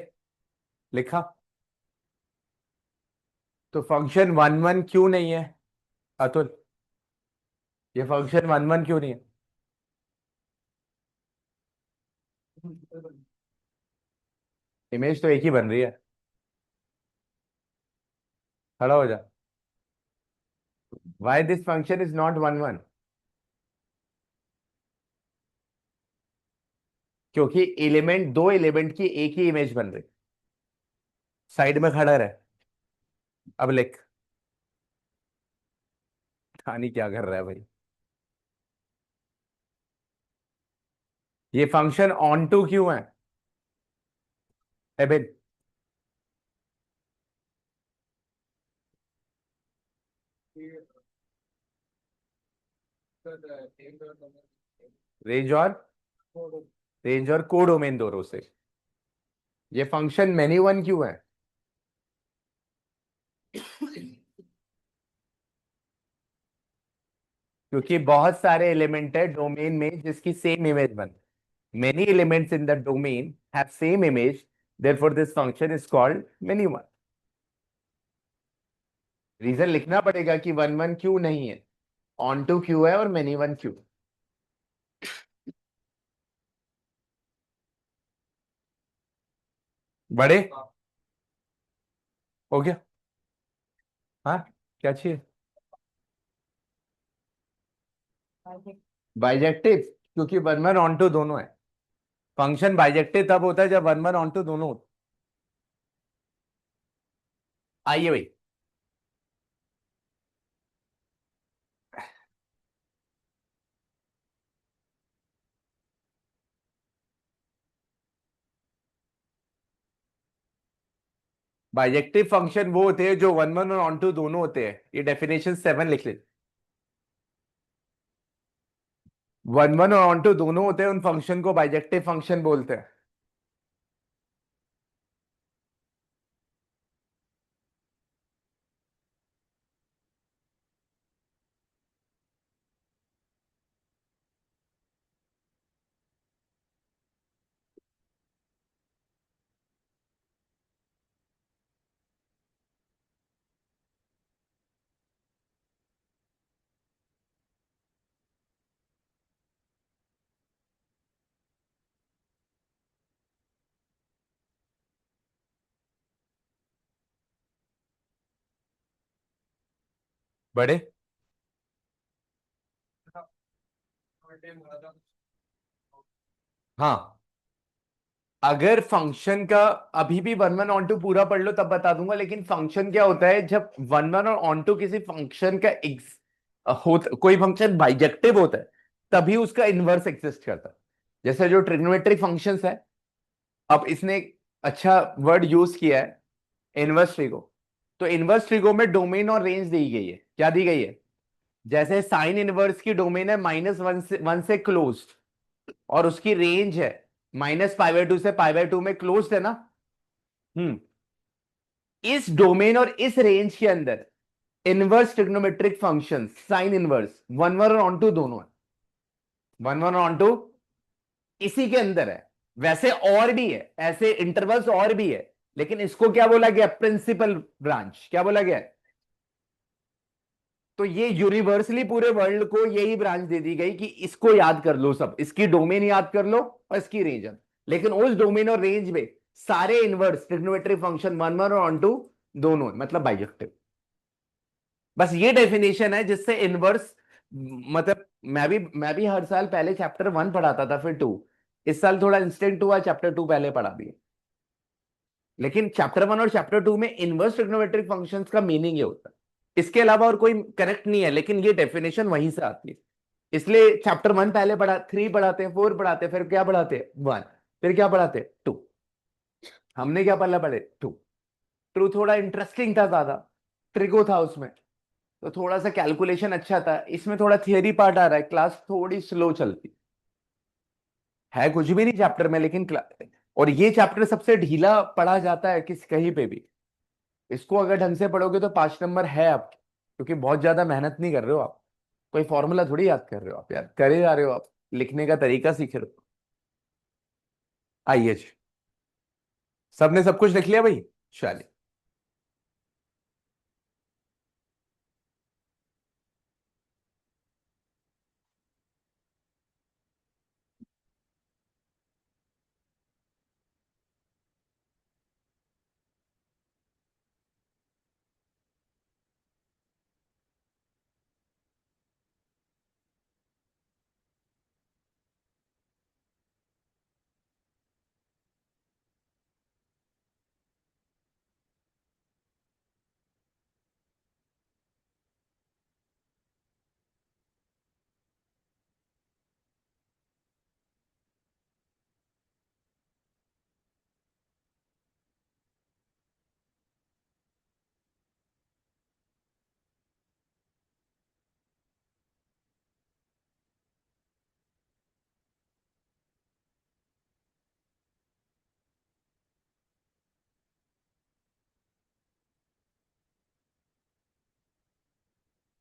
लिखा। तो फंक्शन वन वन क्यों नहीं है अतुल? ये फंक्शन वन वन क्यों नहीं है? इमेज तो एक ही बन रही है। खड़ा हो जा। Why this function is not one one? क्योंकि एलिमेंट, दो एलिमेंट की एक ही इमेज बन रही। साइड में खड़ा रहे। अब लिख। खानी क्या कर रहा है भाई? ये फंक्शन ऑन टू क्यों है एबिन? रेंज और कोडोमेन दोनों से। ये फंक्शन मेनी वन क्यों है? क्योंकि बहुत सारे एलिमेंट है डोमेन में जिसकी सेम इमेज बन। Many elements in the domain have same image, therefore this function is called many one। Reason लिखना पड़ेगा कि वन वन क्यू नहीं है, ऑन टू क्यू है और मेनी वन क्यू। बड़े हो गया। हाँ, क्या चाहिए? बाइजेक्टिव, क्योंकि वन वन ऑन टू दोनों है। फंक्शन बाइजेक्टिव तब होता है जब वन वन ऑन टू दोनों होते। आइए भाई। बाइजेक्टिव फंक्शन वो होते हैं जो वन वन और ऑन टू दोनों होते हैं, ये डेफिनेशन 7 लिख ले। वन वन और ऑन टू दोनों होते हैं, उन फंक्शन को बाइजेक्टिव फंक्शन बोलते हैं। बड़े। हाँ, अगर फंक्शन का, अभी भी वन वन ऑन टू पूरा पढ़ लो तब बता दूंगा, लेकिन फंक्शन क्या होता है जब वन वन और ऑन टू किसी फंक्शन का कोई फंक्शन बाइजेक्टिव होता है, तभी उसका इनवर्स एग्जिस्ट करता है। जैसे जो ट्रिग्नोमेट्रिक फंक्शंस है, अब इसने एक अच्छा वर्ड यूज किया है, इनवर्स ट्रिगो। तो इनवर्स ट्रिगो में डोमेन और रेंज दी गई है। क्या दी गई है? जैसे साइन इनवर्स की डोमेन है -1 से क्लोज्ड, और उसकी रेंज है -π/2 से π/2 में क्लोज्ड है ना। हम्म। इस डोमेन और इस रेंज के अंदर inverse trigonometric function sine inverse one one और ऑन टू दोनों है। वन वन और ऑन टू इसी के अंदर है। वैसे और भी है, ऐसे इंटरवल्स और भी है, लेकिन इसको क्या बोला गया? Principal branch. क्या बोला गया? तो ये यूनिवर्सली पूरे वर्ल्ड को यही ब्रांच दे दी गई कि इसको याद कर लो, सब इसकी डोमेन याद कर लो और इसकी रेंज। लेकिन उस डोमेन और रेंज में सारे inverse trigonometric function one one और ऑन टू दोनों है, मतलब बाइजेक्टिव। बस ये डेफिनेशन है जिससे इनवर्स, मतलब मैं भी हर साल पहले चैप्टर 1 पढ़ाता था, फिर 2। इस साल थोड़ा इंस्टेंट हुआ, चैप्टर 2 पहले पढ़ा दिए। लेकिन चैप्टर 1 और चैप्टर 2 में इनवर्स ट्रिग्नोमेट्रिक फंक्शंस का मीनिंग ये होता है। इसके अलावा और कोई कनेक्ट नहीं है, लेकिन ये डेफिनेशन वहीं से आती है। इसलिए चैप्टर 1 पहले पढ़ा, 3 पढ़ाते हैं, 4 पढ़ाते हैं, फिर क्या पढ़ाते हैं? 1। फिर क्या पढ़ाते हैं? 2। हमने क्या पढ़ा? पढ़े 2। ट्रू थोड़ा इंटरेस्टिंग था ज्यादा, ट्रिको था उसमें, तो थोड़ा सा कैलकुलेशन अच्छा था। इसमें थोड़ा थियरी पार्ट आ रहा है, क्लास थोड़ी स्लो चलती है, कुछ भी नहीं चैप्टर में, लेकिन और ये चैप्टर सबसे ढीला पढ़ा जाता है किस कहीं पे भी। इसको अगर ढंग से पढ़ोगे तो 5 नंबर है आपके, क्योंकि बहुत ज्यादा मेहनत नहीं कर रहे हो आप। कोई फॉर्मूला थोड़ी याद कर रहे हो आप, यार करे जा रहे हो आप, लिखने का तरीका सीख रहे हो। आइए जी। सबने सब कुछ लिख लिया भाई? चलिए।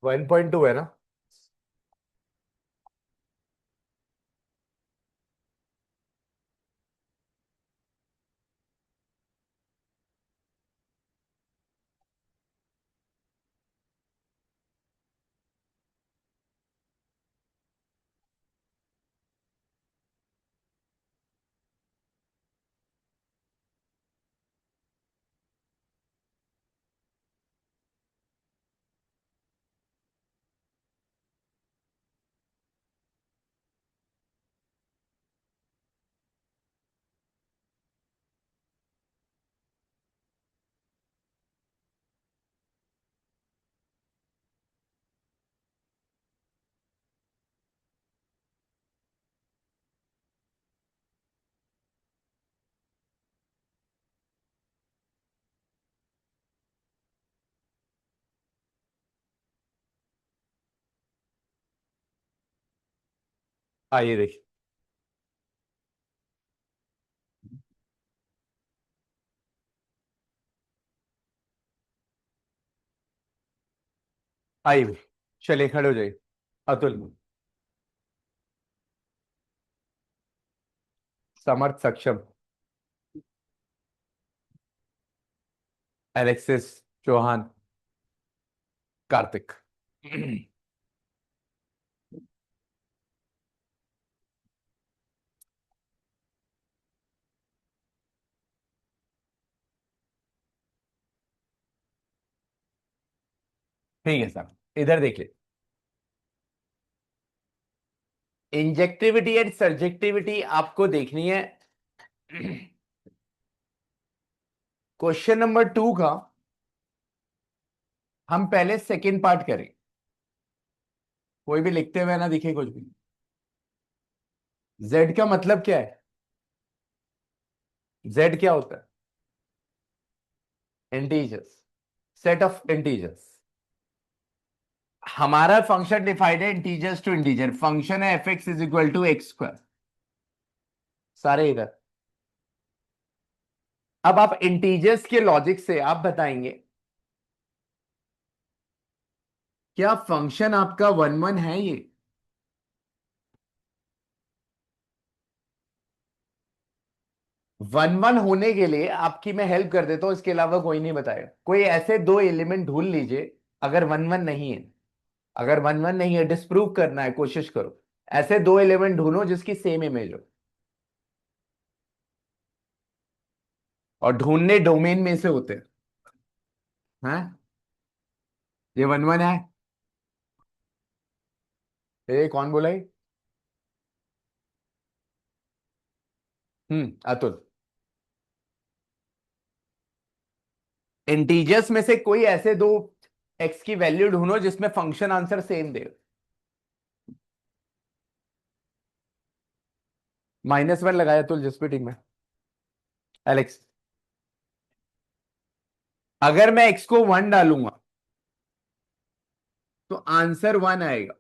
1.2 है ना? आइए देखिए, आइए, चलिए खड़े हो जाइए। अतुल। समर्थ, सक्षम। एलेक्सिस, चौहान। कार्तिक। ठीक है सर, इधर देखिए। इंजेक्टिविटी एंड सर्जेक्टिविटी आपको देखनी है। क्वेश्चन नंबर 2 का हम पहले सेकंड पार्ट करें। कोई भी लिखते हुए ना दिखे कुछ भी। जेड का मतलब क्या है? जेड क्या होता है? इंटीजर्स। Set of integers. हमारा फंक्शन डिफाइंड है इंटीजर्स टू इंटीजर। फंक्शन है f x is equal to x square. सारे इधर। अब आप इंटीजर्स के लॉजिक से आप बताएंगे, क्या फंक्शन आपका वन वन है ये? वन वन होने के लिए आपकी मैं हेल्प कर देता हूं, इसके अलावा कोई नहीं बताएगा। कोई ऐसे दो एलिमेंट ढूंढ लीजिए, अगर वन वन नहीं है। अगर वन वन नहीं है, डिस्प्रूव करना है, कोशिश करो। ऐसे दो एलिमेंट ढूंढो जिसकी सेम इमेज हो। और ढूंढने डोमेन में से होते हैं। ये वन वन है। ये कौन बोला ये? अतुल। इंटीजर्स में से कोई ऐसे दो एक्स की वैल्यू ढूंढो जिसमें फंक्शन आंसर सेम दे। -1 लगाया अतुल जिस भी टीम में। एलेक्स। अगर मैं एक्स को 1 डालूंगा तो आंसर 1 आएगा।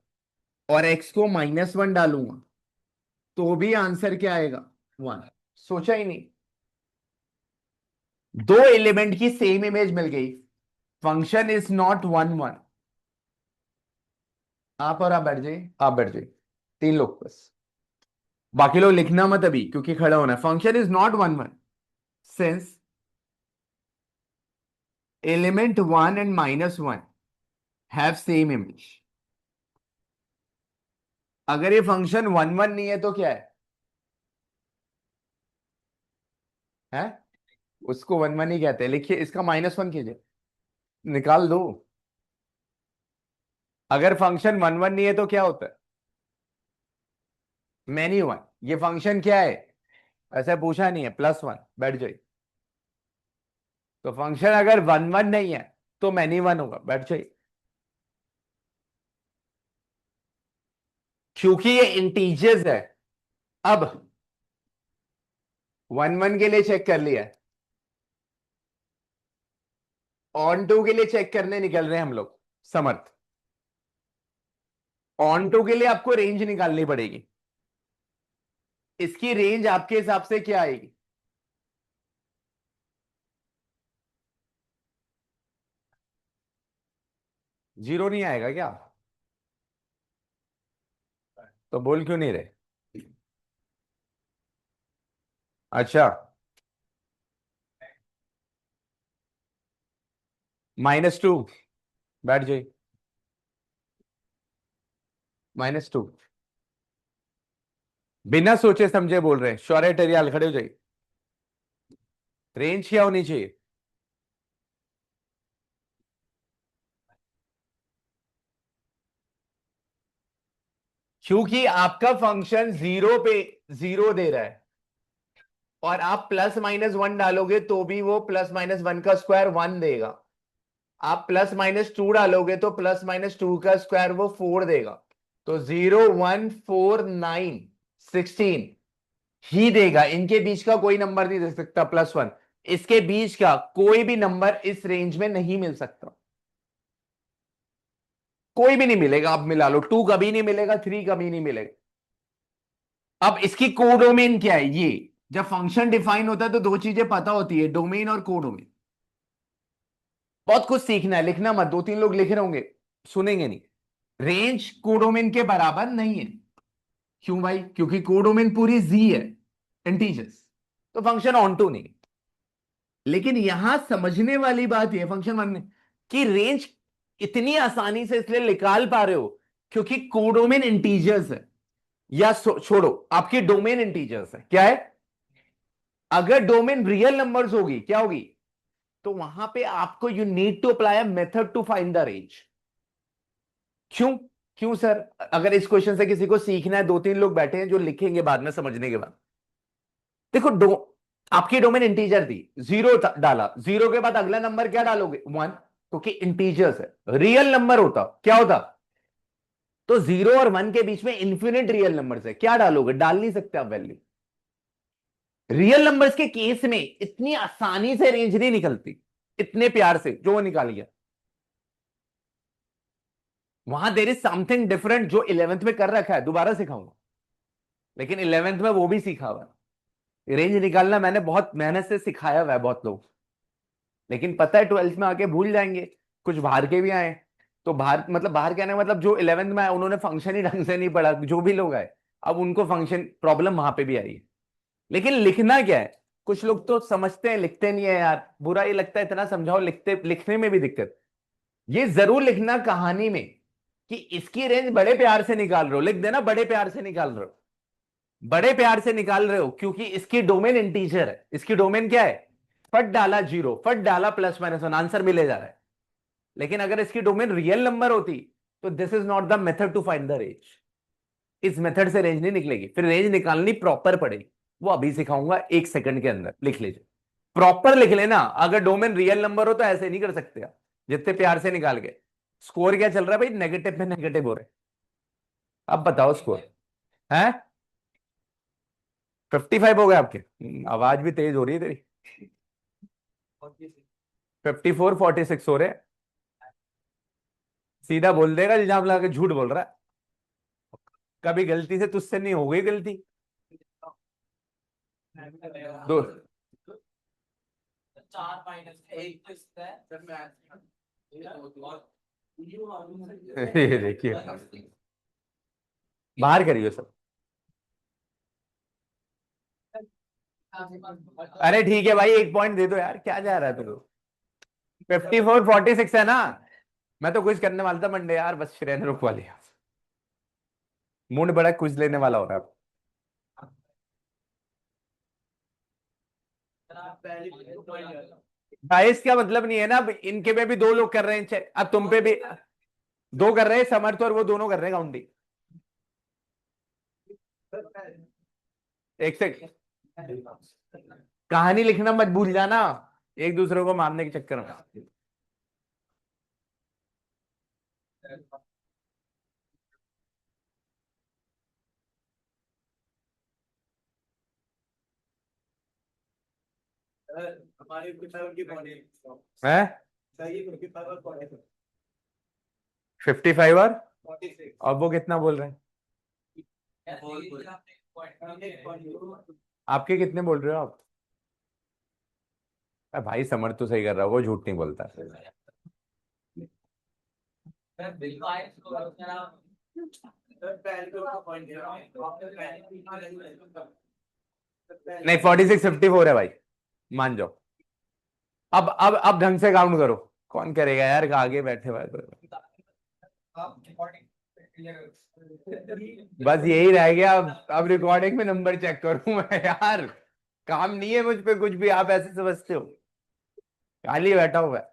और एक्स को -1 डालूंगा तो भी आंसर क्या आएगा? 1। सोचा ही नहीं। दो एलिमेंट की सेम इमेज मिल गई। Function is not one one. आप और आप बैठ जाइए, आप बैठ जाइए। 3 लोग बस। बाकी लोग लिखना मत अभी, क्योंकि खड़ा होना है। Function is not one one since element 1 and -1 have same image. अगर ये फंक्शन वन वन नहीं है तो क्या है? है? उसको वन वन ही कहते हैं। लिखिए, इसका -1 कीजिए। निकाल दो। अगर फंक्शन वन वन नहीं है तो क्या होता है? Many one. ये फंक्शन क्या है? ऐसा पूछा नहीं है। +1। बैठ जाइए। तो फंक्शन अगर वन वन नहीं है तो मैनी वन होगा। बैठ जाइए। क्योंकि ये इंटीजर्स है। अब वन वन के लिए चेक कर लिया है। ऑन टू के लिए चेक करने निकल रहे हैं हम लोग। समर्थ। ऑन टू के लिए आपको रेंज निकालनी पड़ेगी। इसकी रेंज आपके हिसाब से क्या आएगी? जीरो नहीं आएगा क्या? तो बोल क्यों नहीं रहे? अच्छा। -2। बैठ जाइए। -2। बिना सोचे समझे बोल रहे हैं। शौर्य टेरियाल, खड़े हो जाइए। रेंज क्या होनी चाहिए? क्योंकि आपका फंक्शन जीरो पे जीरो दे रहा है। और आप +-1 डालोगे तो भी वो +-1 का स्क्वायर 1 देगा। आप +-2 डालोगे तो +-2 का स्क्वायर वो 4 देगा। तो 0, 1, 4, 9, 16 ही देगा। इनके बीच का कोई नंबर नहीं दे सकता +1। इसके बीच का कोई भी नंबर इस रेंज में नहीं मिल सकता। कोई भी नहीं मिलेगा। आप मिला लो, 2 कभी नहीं मिलेगा, 3 कभी नहीं मिलेगा। अब इसकी कोडोमेन क्या है ये? जब फंक्शन डिफाइन होता है तो दो चीजें पता होती है, डोमेन और कोडोमेन। बहुत कुछ सीखना है, लिखना मत, दो तीन लोग लिख रहे होंगे, सुनेंगे नहीं। रेंज कोडोमेन के बराबर नहीं है। क्यों भाई? क्योंकि कोडोमेन पूरी जी है, इंटीजर्स, तो फंक्शन ऑन टू नहीं। लेकिन यहां समझने वाली बात यह, फंक्शन मानने की रेंज इतनी आसानी से इसलिए निकाल पा रहे हो क्योंकि कोडोमेन इंटीजर्स है। या छोड़ो, आपकी डोमेन इंटीजर्स है, क्या है? अगर डोमेन रियल नंबर्स होगी, क्या होगी? तो वहां पे आपको you need to apply a method to find the range. क्यों? क्यों सर? अगर इस क्वेश्चन से किसी को सीखना है, दो तीन लोग बैठे हैं जो लिखेंगे बाद में समझने के बाद। देखो, आपकी डोमेन इंटीजर थी, जीरो डाला, जीरो के बाद अगला नंबर क्या डालोगे? वन, क्योंकि इंटीजर्स है। रियल नंबर होता क्या होता? तो जीरो और वन के बीच में इन्फिनिट रियल नंबर है, क्या डालोगे? डाल नहीं सकते आप वैल्यू। रियल नंबर्स के केस में इतनी आसानी से रेंज नहीं निकलती, इतने प्यार से जो वो निकाल गया। वहां देर इज समथिंग डिफरेंट जो इलेवेंथ में कर रखा है, दोबारा सिखाऊंगा। लेकिन इलेवेंथ में वो भी सीखा हुआ है। रेंज निकालना मैंने बहुत मेहनत से सिखाया हुआ है बहुत लोग। लेकिन पता है ट्वेल्थ में आके भूल जाएंगे। कुछ बाहर के भी आए, तो बाहर मतलब बाहर के आने का मतलब जो इलेवेंथ में आए उन्होंने फंक्शन ही ढंग से नहीं पढ़ा, जो भी लोग आए अब उनको फंक्शन प्रॉब्लम वहां पे भी आई है। लेकिन लिखना क्या है? कुछ लोग तो समझते हैं, लिखते नहीं है यार, बुरा ही लगता है, इतना समझाओ, लिखते लिखने में भी दिक्कत। ये जरूर लिखना कहानी में कि इसकी रेंज बड़े प्यार से निकाल रहे हो, लिख देना बड़े प्यार से निकाल रहे हो। बड़े प्यार से निकाल रहे हो क्योंकि इसकी डोमेन इंटीजर है। इसकी डोमेन क्या है? फट डाला जीरो, फट डाला प्लस माइनस वन, आंसर मिले जा रहा है। लेकिन अगर इसकी डोमेन रियल नंबर होती तो this is not the method to find the range. इस मेथड से रेंज नहीं निकलेगी, फिर रेंज निकालनी प्रॉपर पड़ेगी। वो अभी सिखाऊंगा, एक सेकंड के अंदर लिख लीजिए। प्रॉपर लिख लेना, अगर डोमेन रियल नंबर हो तो ऐसे नहीं कर सकते आप जितने प्यार से निकाल के। स्कोर क्या चल रहा है भाई? नेगेटिव में नेगेटिव हो रहे। अब बताओ स्कोर है? 55 हो गए आपके? आवाज भी तेज हो रही है तेरी। 54, 46 हो रहे हैं। सीधा बोल देगा, इल्जाम लगा के झूठ बोल रहा है। कभी गलती से तुझसे नहीं हो गई गलती? दो। ये देखिए, बाहर करियो सब। अरे ठीक है भाई, एक पॉइंट दे दो यार, क्या जा रहा है तुम? 54, 46 है ना? मैं तो क्विज करने वाला था मंडे यार, बस रहने रुक वाली। मूड बड़ा क्विज लेने वाला हो रहा है। बाईस का मतलब नहीं है ना, अब इनके में भी दो लोग कर रहे हैं अब तुम पे भी दो कर रहे हैं, समर्थ और वो दोनों कर रहे हैं काउंटिंग। एक से कहानी लिखना मत भूल जाना, एक दूसरे को मारने के चक्कर में। है 55 और वो कितना बोल रहे हैं? आपके कितने बोल रहे हो आप? भाई समर्थ तो सही कर रहा है, वो झूठ नहीं बोलता। नहीं, 46, 54 है भाई, मान जाओ। अब ढंग से काउंट करो। कौन करेगा यार, आगे बैठे हुए तो। बस यही रह गया अब रिकॉर्डिंग में नंबर चेक करूं मैं यार। काम नहीं है मुझ पे कुछ भी, आप ऐसे समझते हो? खाली बैठा हुआ है।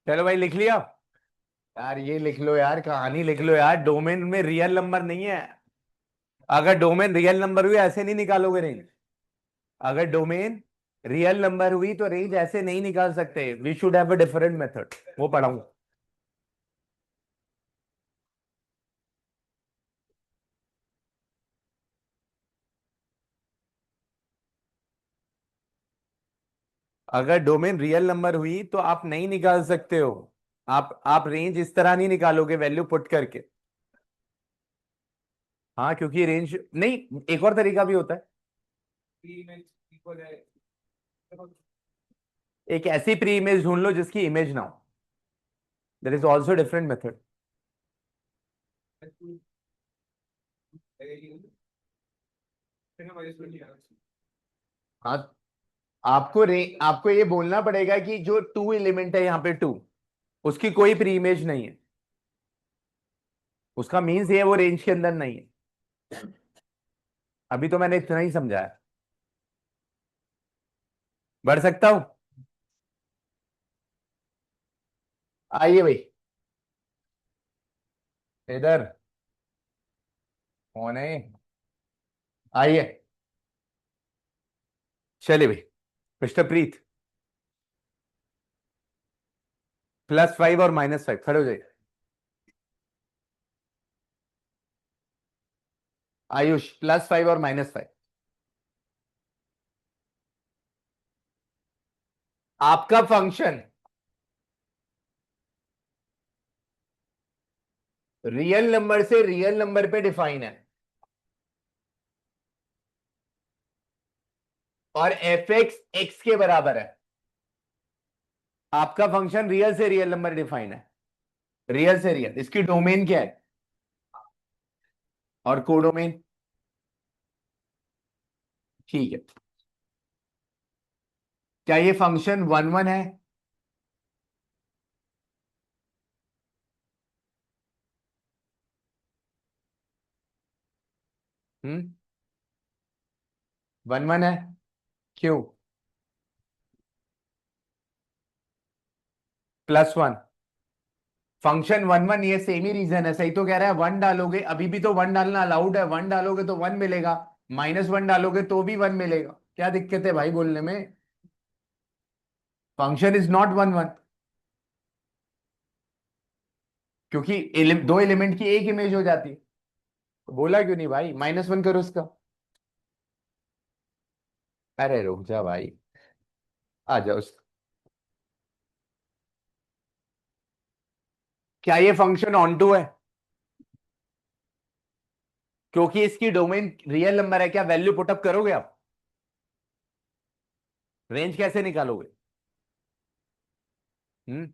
चलो भाई लिख लिया। यार ये लिख लो यार, कहानी लिख लो यार, डोमेन में रियल नंबर नहीं है। अगर डोमेन रियल नंबर हुई ऐसे नहीं निकालोगे रेंज। अगर डोमेन रियल नंबर हुई तो रेंज ऐसे नहीं निकाल सकते, we should have a different method, वो पढ़ाऊंगा। अगर डोमेन रियल नंबर हुई तो आप नहीं निकाल सकते हो। आप रेंज इस तरह नहीं निकालोगे वैल्यू पुट करके। हाँ क्योंकि रेंज नहीं, एक और तरीका भी होता है। एक ऐसी प्री इमेज ढूंढ लो जिसकी इमेज ना हो, there is also different method. हाँ, आपको ये बोलना पड़ेगा कि जो टू एलिमेंट है यहाँ पे टू, उसकी कोई प्री इमेज नहीं है। उसका मीन्स ये वो रेंज के अंदर नहीं है। अभी तो मैंने इतना ही समझाया। बढ़ सकता हूं? आइए भाई, इधर कौन है? आइए, चलिए भाई। मिस्टर प्रीत, +5 और -5 खड़े हो जाइए। आयुष, +5 और -5। आपका फंक्शन रियल नंबर से रियल नंबर पे डिफाइन है, और एफ एक्स एक्स के बराबर है। आपका फंक्शन रियल से रियल नंबर डिफाइन है, रियल से रियल। इसकी डोमेन क्या है? और कोडोमेन। ठीक है। क्या ये फंक्शन 1 1 है? 1 1 है? क्यों? +1। फंक्शन 1 1, ये सेम ही रीजन है, सही तो कह रहा है। 1 डालोगे, अभी भी तो 1 डालना अलाउड है, 1 डालोगे तो 1 मिलेगा, -1 डालोगे तो भी 1 मिलेगा। क्या दिक्कत है भाई बोलने में? फंक्शन इज नॉट 1 1, क्योंकि दो एलिमेंट की एक इमेज हो जाती है। तो बोला क्यों नहीं भाई, -1 करो उसका। अरे रुक जा भाई, आ जाओ। क्या ये फंक्शन ऑन टू है? क्योंकि इसकी डोमेन रियल नंबर है, क्या वैल्यू पुटअप करोगे आप? रेंज कैसे निकालोगे? हम्म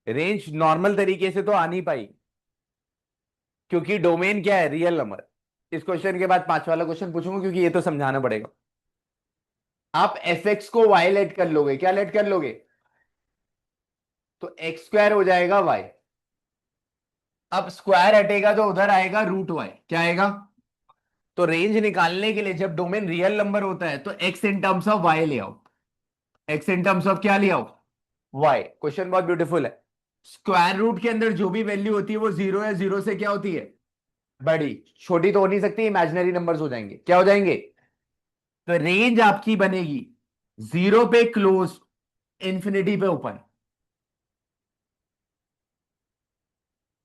रेंज नॉर्मल तरीके से तो आ नहीं पाई, क्योंकि डोमेन क्या है? Real number. इस क्वेश्चन के बाद 5 वाला क्वेश्चन पूछूंगा, क्योंकि ये तो समझाना पड़ेगा। आप एफ एक्स को वाई लेट कर लोगे, क्या लेट कर लोगे? तो x² हो जाएगा y। अब स्क्वायर हटेगा तो उधर आएगा √y, क्या आएगा? तो रेंज निकालने के लिए जब डोमेन रियल नंबर होता है तो x in terms of y ले आओ। x इन टर्म्स ऑफ क्या ले आओ? y। क्वेश्चन बहुत ब्यूटीफुल है। स्क्वायर रूट के अंदर जो भी वैल्यू होती है वो 0 या 0 से क्या होती है? बड़ी। छोटी तो हो नहीं सकती, इमेजिनरी नंबर्स हो जाएंगे। क्या हो जाएंगे? तो रेंज आपकी बनेगी 0 पे क्लोज, इंफिनिटी पे ओपन।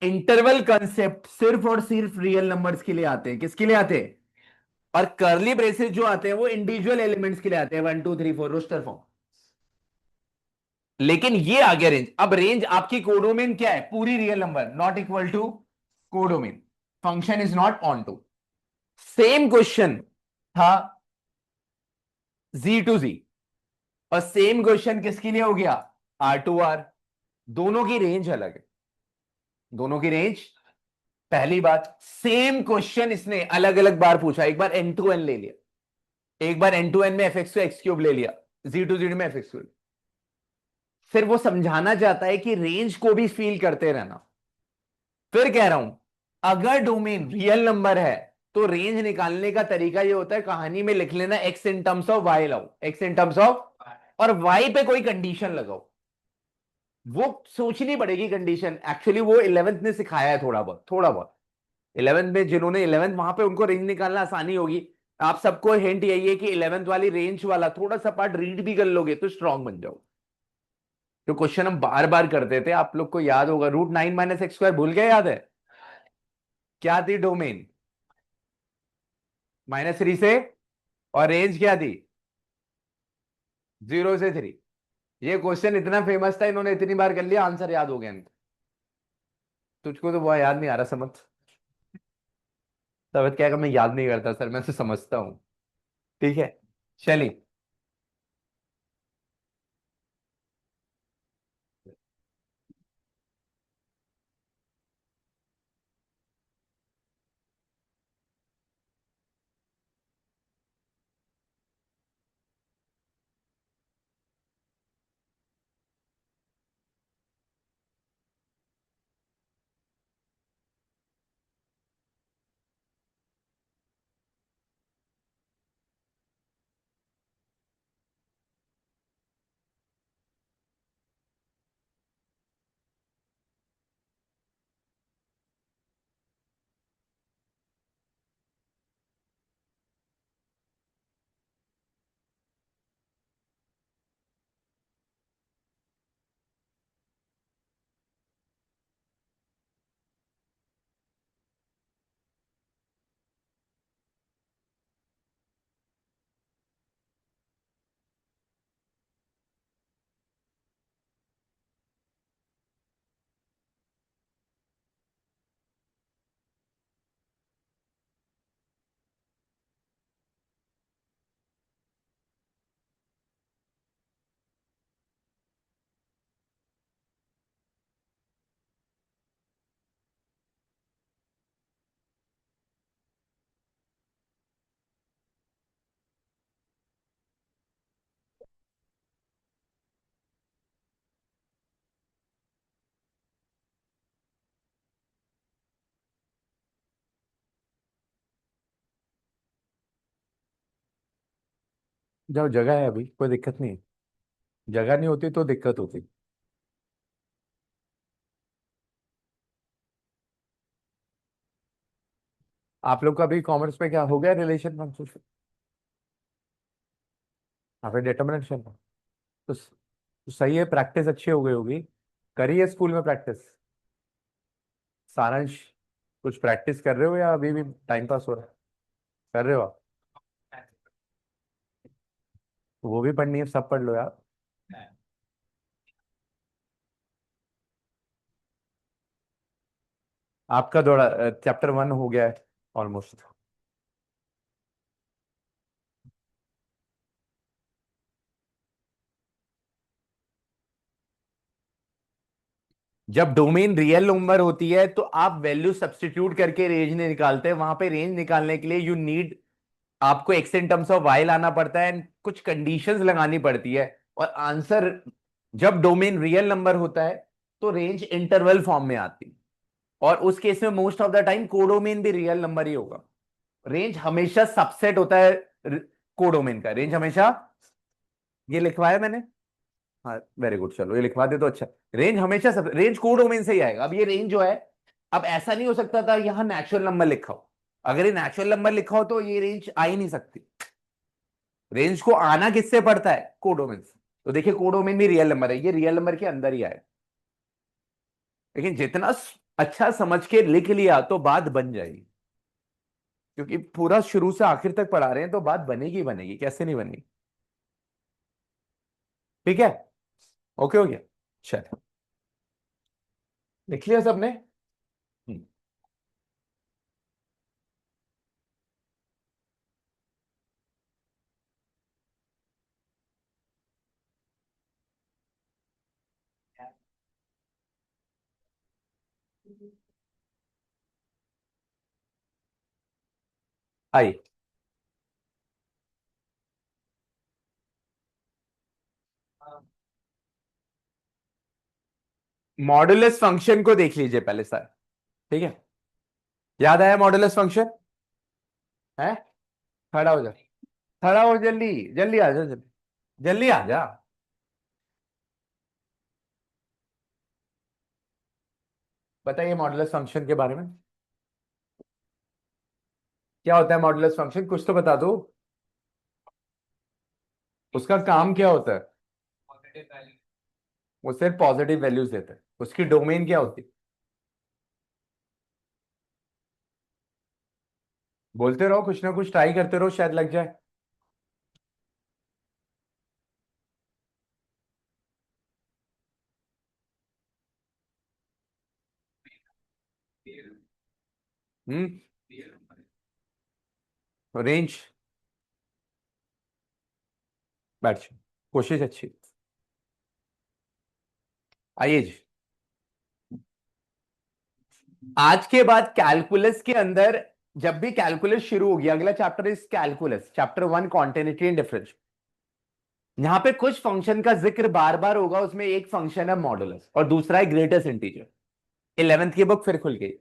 इंटरवल कंसेप्ट सिर्फ और सिर्फ रियल नंबर्स के लिए आते हैं। किसके लिए आते हैं? और कर्ली ब्रेसेस जो आते हैं वो इंडिविजुअल एलिमेंट्स के लिए आते हैं, 1 2 3 4 रोस्टर फॉर्म। लेकिन ये आ गया रेंज। अब रेंज आपकी कोडोमेन क्या है? पूरी real number not equal to codomain, function is not onto. Same question था Z to Z, और सेम क्वेश्चन किसके लिए हो गया? R to R। दोनों की रेंज अलग है, दोनों की रेंज। पहली बात, सेम क्वेश्चन इसने अलग अलग बार पूछा। एक बार N to N ले लिया, एक बार N to N में f(x)(3) ले लिया, Z to Z में f(x)(2). फिर वो समझाना चाहता है कि रेंज को भी फील करते रहना। फिर कह रहा हूं, अगर डोमेन रियल नंबर है तो रेंज निकालने का तरीका ये होता है, कहानी में लिख लेना x in terms of y लाओ, x इन टर्म्स ऑफ, और y पे कोई कंडीशन लगाओ। वो सोचनी पड़ेगी कंडीशन, एक्चुअली वो 11th ने सिखाया है थोड़ा बहुत, थोड़ा बहुत। 11th में जिन्होंने 11th, वहां पे उनको रेंज निकालना आसानी होगी। आप सबको हिंट यही है कि 11th वाली रेंज वाला थोड़ा सा पार्ट रीड भी कर लोगे तो स्ट्रांग बन जाओ। जो क्वेश्चन हम बार बार करते थे, आप लोग को याद होगा, √9 - x², भूल गए? याद है क्या थी डोमेन? -3 से, और रेंज क्या थी? 0 से 3। ये क्वेश्चन इतना फेमस था, इन्होंने इतनी बार कर लिया, आंसर याद हो गया इनको। तुझको तो वो याद नहीं आ रहा, समझ। समझ क्या, मैं याद नहीं करता सर, मैं तो समझता हूँ। ठीक है, चलिए। जाओ, जगह है अभी, कोई दिक्कत नहीं है। जगह नहीं होती तो दिक्कत होती। आप लोग का भी कॉमर्स में क्या हो गया, रिलेशन फंक्शन? फिर डिटर्मिनेंट तो सही है, प्रैक्टिस अच्छी हो गई होगी। करी है स्कूल में प्रैक्टिस? सारांश, कुछ प्रैक्टिस कर रहे हो या अभी भी टाइम पास हो रहा है? कर रहे हो आप? वो भी पढ़नी है, सब पढ़ लो यार। आपका थोड़ा चैप्टर 1 हो गया है ऑलमोस्ट। जब डोमेन रियल नंबर होती है तो आप वैल्यू सब्स्टिट्यूट करके रेंज नहीं निकालते, वहां पे रेंज निकालने के लिए यू नीड, आपको x in terms of y लाना पड़ता है, कुछ कंडीशंस लगानी पड़ती है। और आंसर, जब डोमेन रियल नंबर होता है तो रेंज इंटरवल फॉर्म में आती है। और उस केस में most of the time codomain भी रियल नंबर ही होगा। रेंज हमेशा सबसेट होता है कोडोमेन का, रेंज हमेशा। ये लिखवाया मैंने? हाँ, वेरी गुड, चलो ये लिखवा दे तो अच्छा। रेंज हमेशा सब, रेंज कोडोमेन से ही आएगा। अब ये रेंज जो है, अब ऐसा नहीं हो सकता था यहां नेचुरल नंबर लिखा हो। अगर ये नेचुरल नंबर लिखा हो तो ये रेंज आ ही नहीं सकती। रेंज को आना किससे पड़ता है? कोडोमेन से। तो देखिए, कोडोमेन भी रियल नंबर है, ये रियल नंबर के अंदर ही आए। लेकिन जितना अच्छा समझ के लिख लिया तो बात बन जाएगी। क्योंकि पूरा शुरू से आखिर तक पढ़ा रहे हैं तो बात बनेगी बनेगी, कैसे नहीं बनेगी। ठीक है, ओके हो गया। चलो, लिख लिया सबने? हम्म, आई। मॉडुलस फंक्शन को देख लीजिए पहले सर। ठीक है, याद आया मॉडुलस फंक्शन? है? खड़ा हो जा, खड़ा हो, जल्दी जल्दी आ जा, जल्दी जल्दी आ जा। बताइए मॉडुलस फंक्शन के बारे में, क्या होता है मॉडुलस फंक्शन, कुछ तो बता दो। उसका काम क्या होता है? वो सिर्फ पॉजिटिव वैल्यूज देता है। उसकी डोमेन क्या होती है? बोलते रहो, कुछ ना कुछ ट्राई करते रहो, शायद लग जाए। हम्म। रेंज। बैठ जाओ। कोशिश अच्छी। आइए जी। आज के बाद कैलकुलस के अंदर, जब भी कैलकुलस शुरू होगी, अगला chapter is calculus, chapter 1 continuity and difference. यहां पे कुछ फंक्शन का जिक्र बार बार होगा, उसमें एक फंक्शन है मॉडुलस और दूसरा है ग्रेटेस्ट इंटीजर। 11th की बुक फिर खुल गई।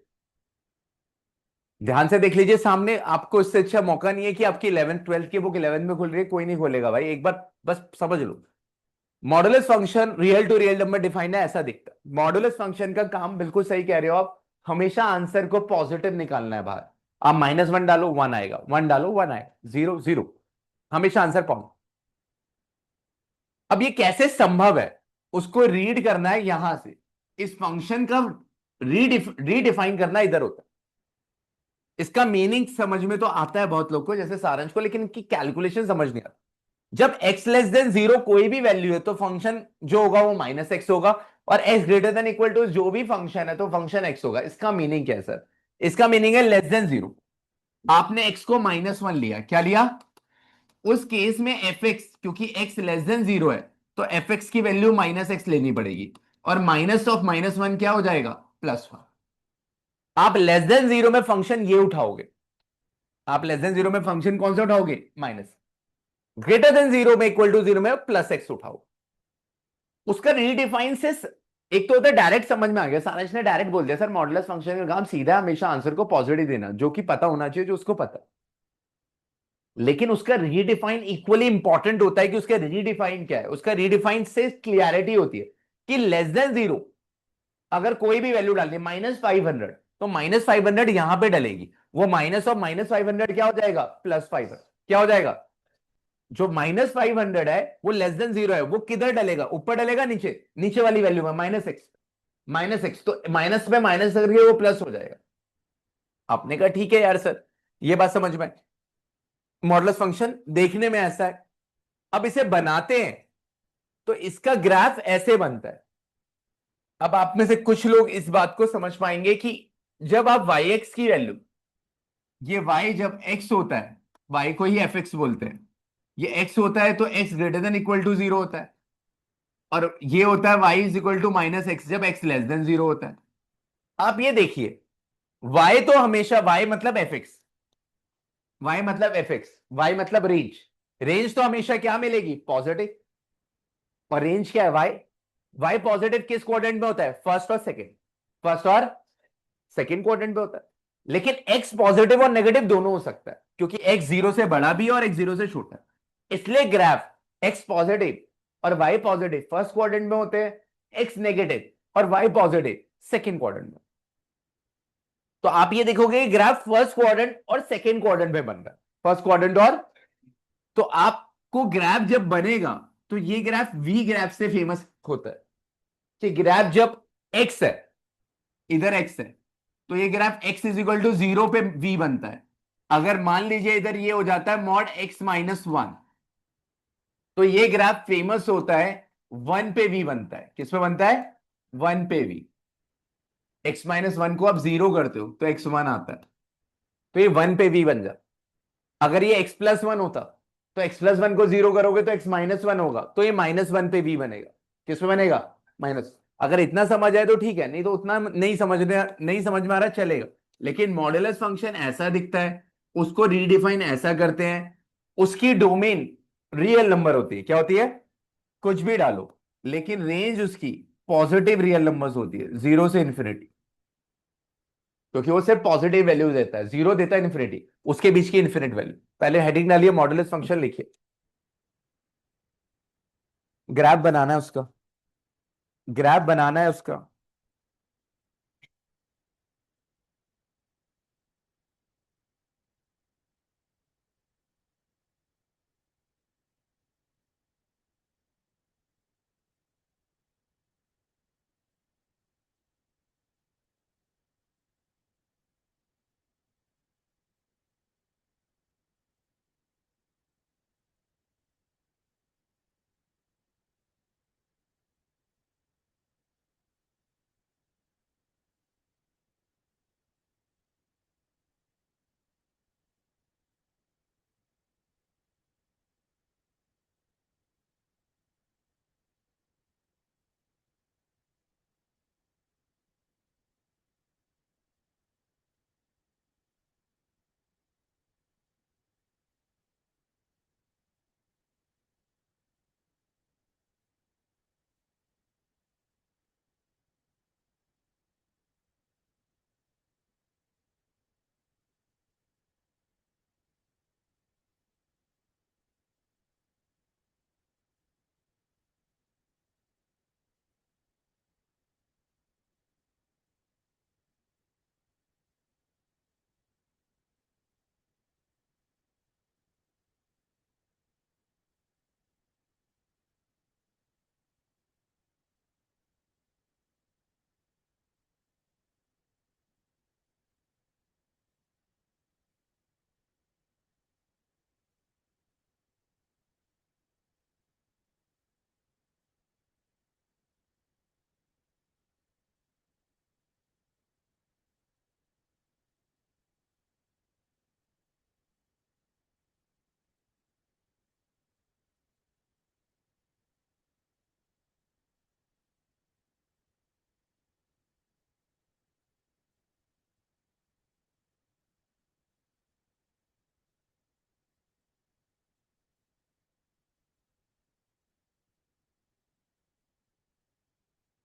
ध्यान से देख लीजिए सामने, आपको इससे अच्छा मौका नहीं है कि आपकी 11th 12th की बुक 11th में खुल रही है, कोई नहीं खोलेगा भाई, एक बार बस समझ लो। Modulus function real to real number defined है, ऐसा दिखता है। मॉडुलस फंक्शन का काम, बिल्कुल सही कह रहे हो आप, हमेशा आंसर को पॉजिटिव निकालना है बाहर। आप -1 डालो 1 आएगा, 1 डालो 1 आएगा, 0 0, हमेशा आंसर पॉजिटिव। अब ये कैसे संभव है, उसको रीड करना है यहां से। इस फंक्शन का रीडिफाइन करना इधर होता है। इसका मीनिंग समझ में तो आता है बहुत लोग को, जैसे सारांश को, लेकिन इनकी कैलकुलेशन समझ नहीं आता। जब x 0 कोई भी वैल्यू है तो फंक्शन जो होगा वो -x होगा, और x जो भी फंक्शन है तो फंक्शन x होगा। इसका मीनिंग क्या है सर? इसका मीनिंग है <0। आपने x को -1 लिया, क्या लिया? उस केस में fx, क्योंकि x <0 है, तो fx की वैल्यू -x लेनी पड़ेगी, और माइनस ऑफ -1 क्या हो जाएगा? +1। आप <0 में फंक्शन ये उठाओगे, आप <0 में फंक्शन कौन सा उठाओगे? माइनस। <0 में =0 में +x उठाओ। उसका रीडिफाइन से एक तो होता है डायरेक्ट समझ में आ गया, सारांश ने डायरेक्ट बोल दिया सर मॉडुलस फंक्शन का काम सीधा है, हमेशा आंसर को पॉजिटिव देना, जो कि पता होना चाहिए, जो उसको पता है। लेकिन उसका रीडिफाइन इक्वली इंपॉर्टेंट होता है कि उसका रीडिफाइन क्या है। उसका रीडिफाइन से क्लियरिटी होती है कि <0 अगर कोई भी वैल्यू डाल दी, -500, तो -500 यहां पे डलेगी, वो माइनस ऑफ -500 क्या हो जाएगा? +500। क्या हो जाएगा? जो -500 है वो <0 है, वो किधर डलेगा? ऊपर डलेगा, नीचे? नीचे वाली वैल्यू में, -x। -x तो माइनस में माइनस करके वो प्लस हो जाएगा। आपने कहा ठीक है यार सर, ये बात समझ में। मॉडुलस फंक्शन देखने में ऐसा है। अब इसे बनाते हैं तो इसका ग्राफ ऐसे बनता है। अब आप में से कुछ लोग इस बात को समझ पाएंगे कि जब आप yx की वैल्यू, ये y जब x होता है, y को ही fx बोलते हैं, ये x होता है तो x <= 0 होता है, और ये होता है y = -x जब x <0 होता है। आप ये देखिए, y तो हमेशा, y मतलब fx, y मतलब fx, y मतलब रेंज। रेंज तो हमेशा क्या मिलेगी? पॉजिटिव। और रेंज क्या है? y पॉजिटिव किस क्वाड्रेंट में होता है? फर्स्ट और सेकंड। फर्स्ट और सेकंड क्वाड्रेंट में होता है। लेकिन x पॉजिटिव और नेगेटिव दोनों हो सकता है, क्योंकि x 0 से बड़ा भी है और x 0 से छोटा है। इसलिए ग्राफ x पॉजिटिव और y पॉजिटिव फर्स्ट क्वाड्रेंट में होते हैं, x नेगेटिव और y पॉजिटिव सेकंड क्वाड्रेंट में। तो आप ये देखोगे ग्राफ फर्स्ट क्वाड्रेंट और सेकंड क्वाड्रेंट में बन रहा है, फर्स्ट क्वाड्रेंट और, तो आपको ग्राफ जब बनेगा तो ये ग्राफ वी ग्राफ से फेमस होता है कि ग्राफ जब x है, इधर x है, तो ये ग्राफ x = 0 पे v बनता है। अगर मान लीजिए इधर ये हो जाता है मॉड x-1, तो ये ग्राफ फेमस होता है 1 पे v बनता है। किस पे बनता है? 1 पे v। x-1 को आप 0 करते हो तो x1 आता है, तो ये 1 पे v बन जाता। अगर ये x+1 होता, तो x+1 को 0 करोगे तो x-1 होगा, तो ये -1 पे v बनेगा। किस पे बनेगा? माइनस। अगर इतना समझ आए तो ठीक है, नहीं तो उतना नहीं समझ में आ रहा, चलेगा। लेकिन मॉडुलस फंक्शन ऐसा दिखता है, उसको रीडिफाइन ऐसा करते हैं। उसकी डोमेन रियल नंबर होती है, क्या होती है? कुछ भी डालो, लेकिन रेंज उसकी पॉजिटिव रियल नंबर्स होती है, 0 से इन्फिनिटी। क्योंकि वो सिर्फ पॉजिटिव वैल्यू देता है, 0 देता है इन्फिनिटी, उसके बीच की इन्फिनिट वैल्यू। पहले हेडिंग डालिए, मॉडुलस फंक्शन लिखिए, ग्राफ बनाना है उसका, ग्राफ बनाना है उसका।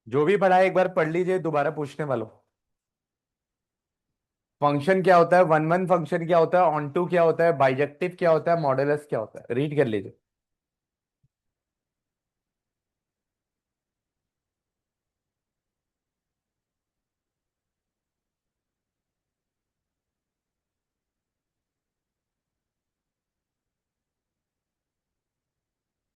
जो भी पढ़ा है एक बार पढ़ लीजिए, दोबारा पूछने वालों। फंक्शन क्या होता है, वन वन फंक्शन क्या होता है, ऑन टू क्या होता है, बाइजेक्टिव क्या होता है, मॉडुलस क्या होता है, रीड कर लीजिए।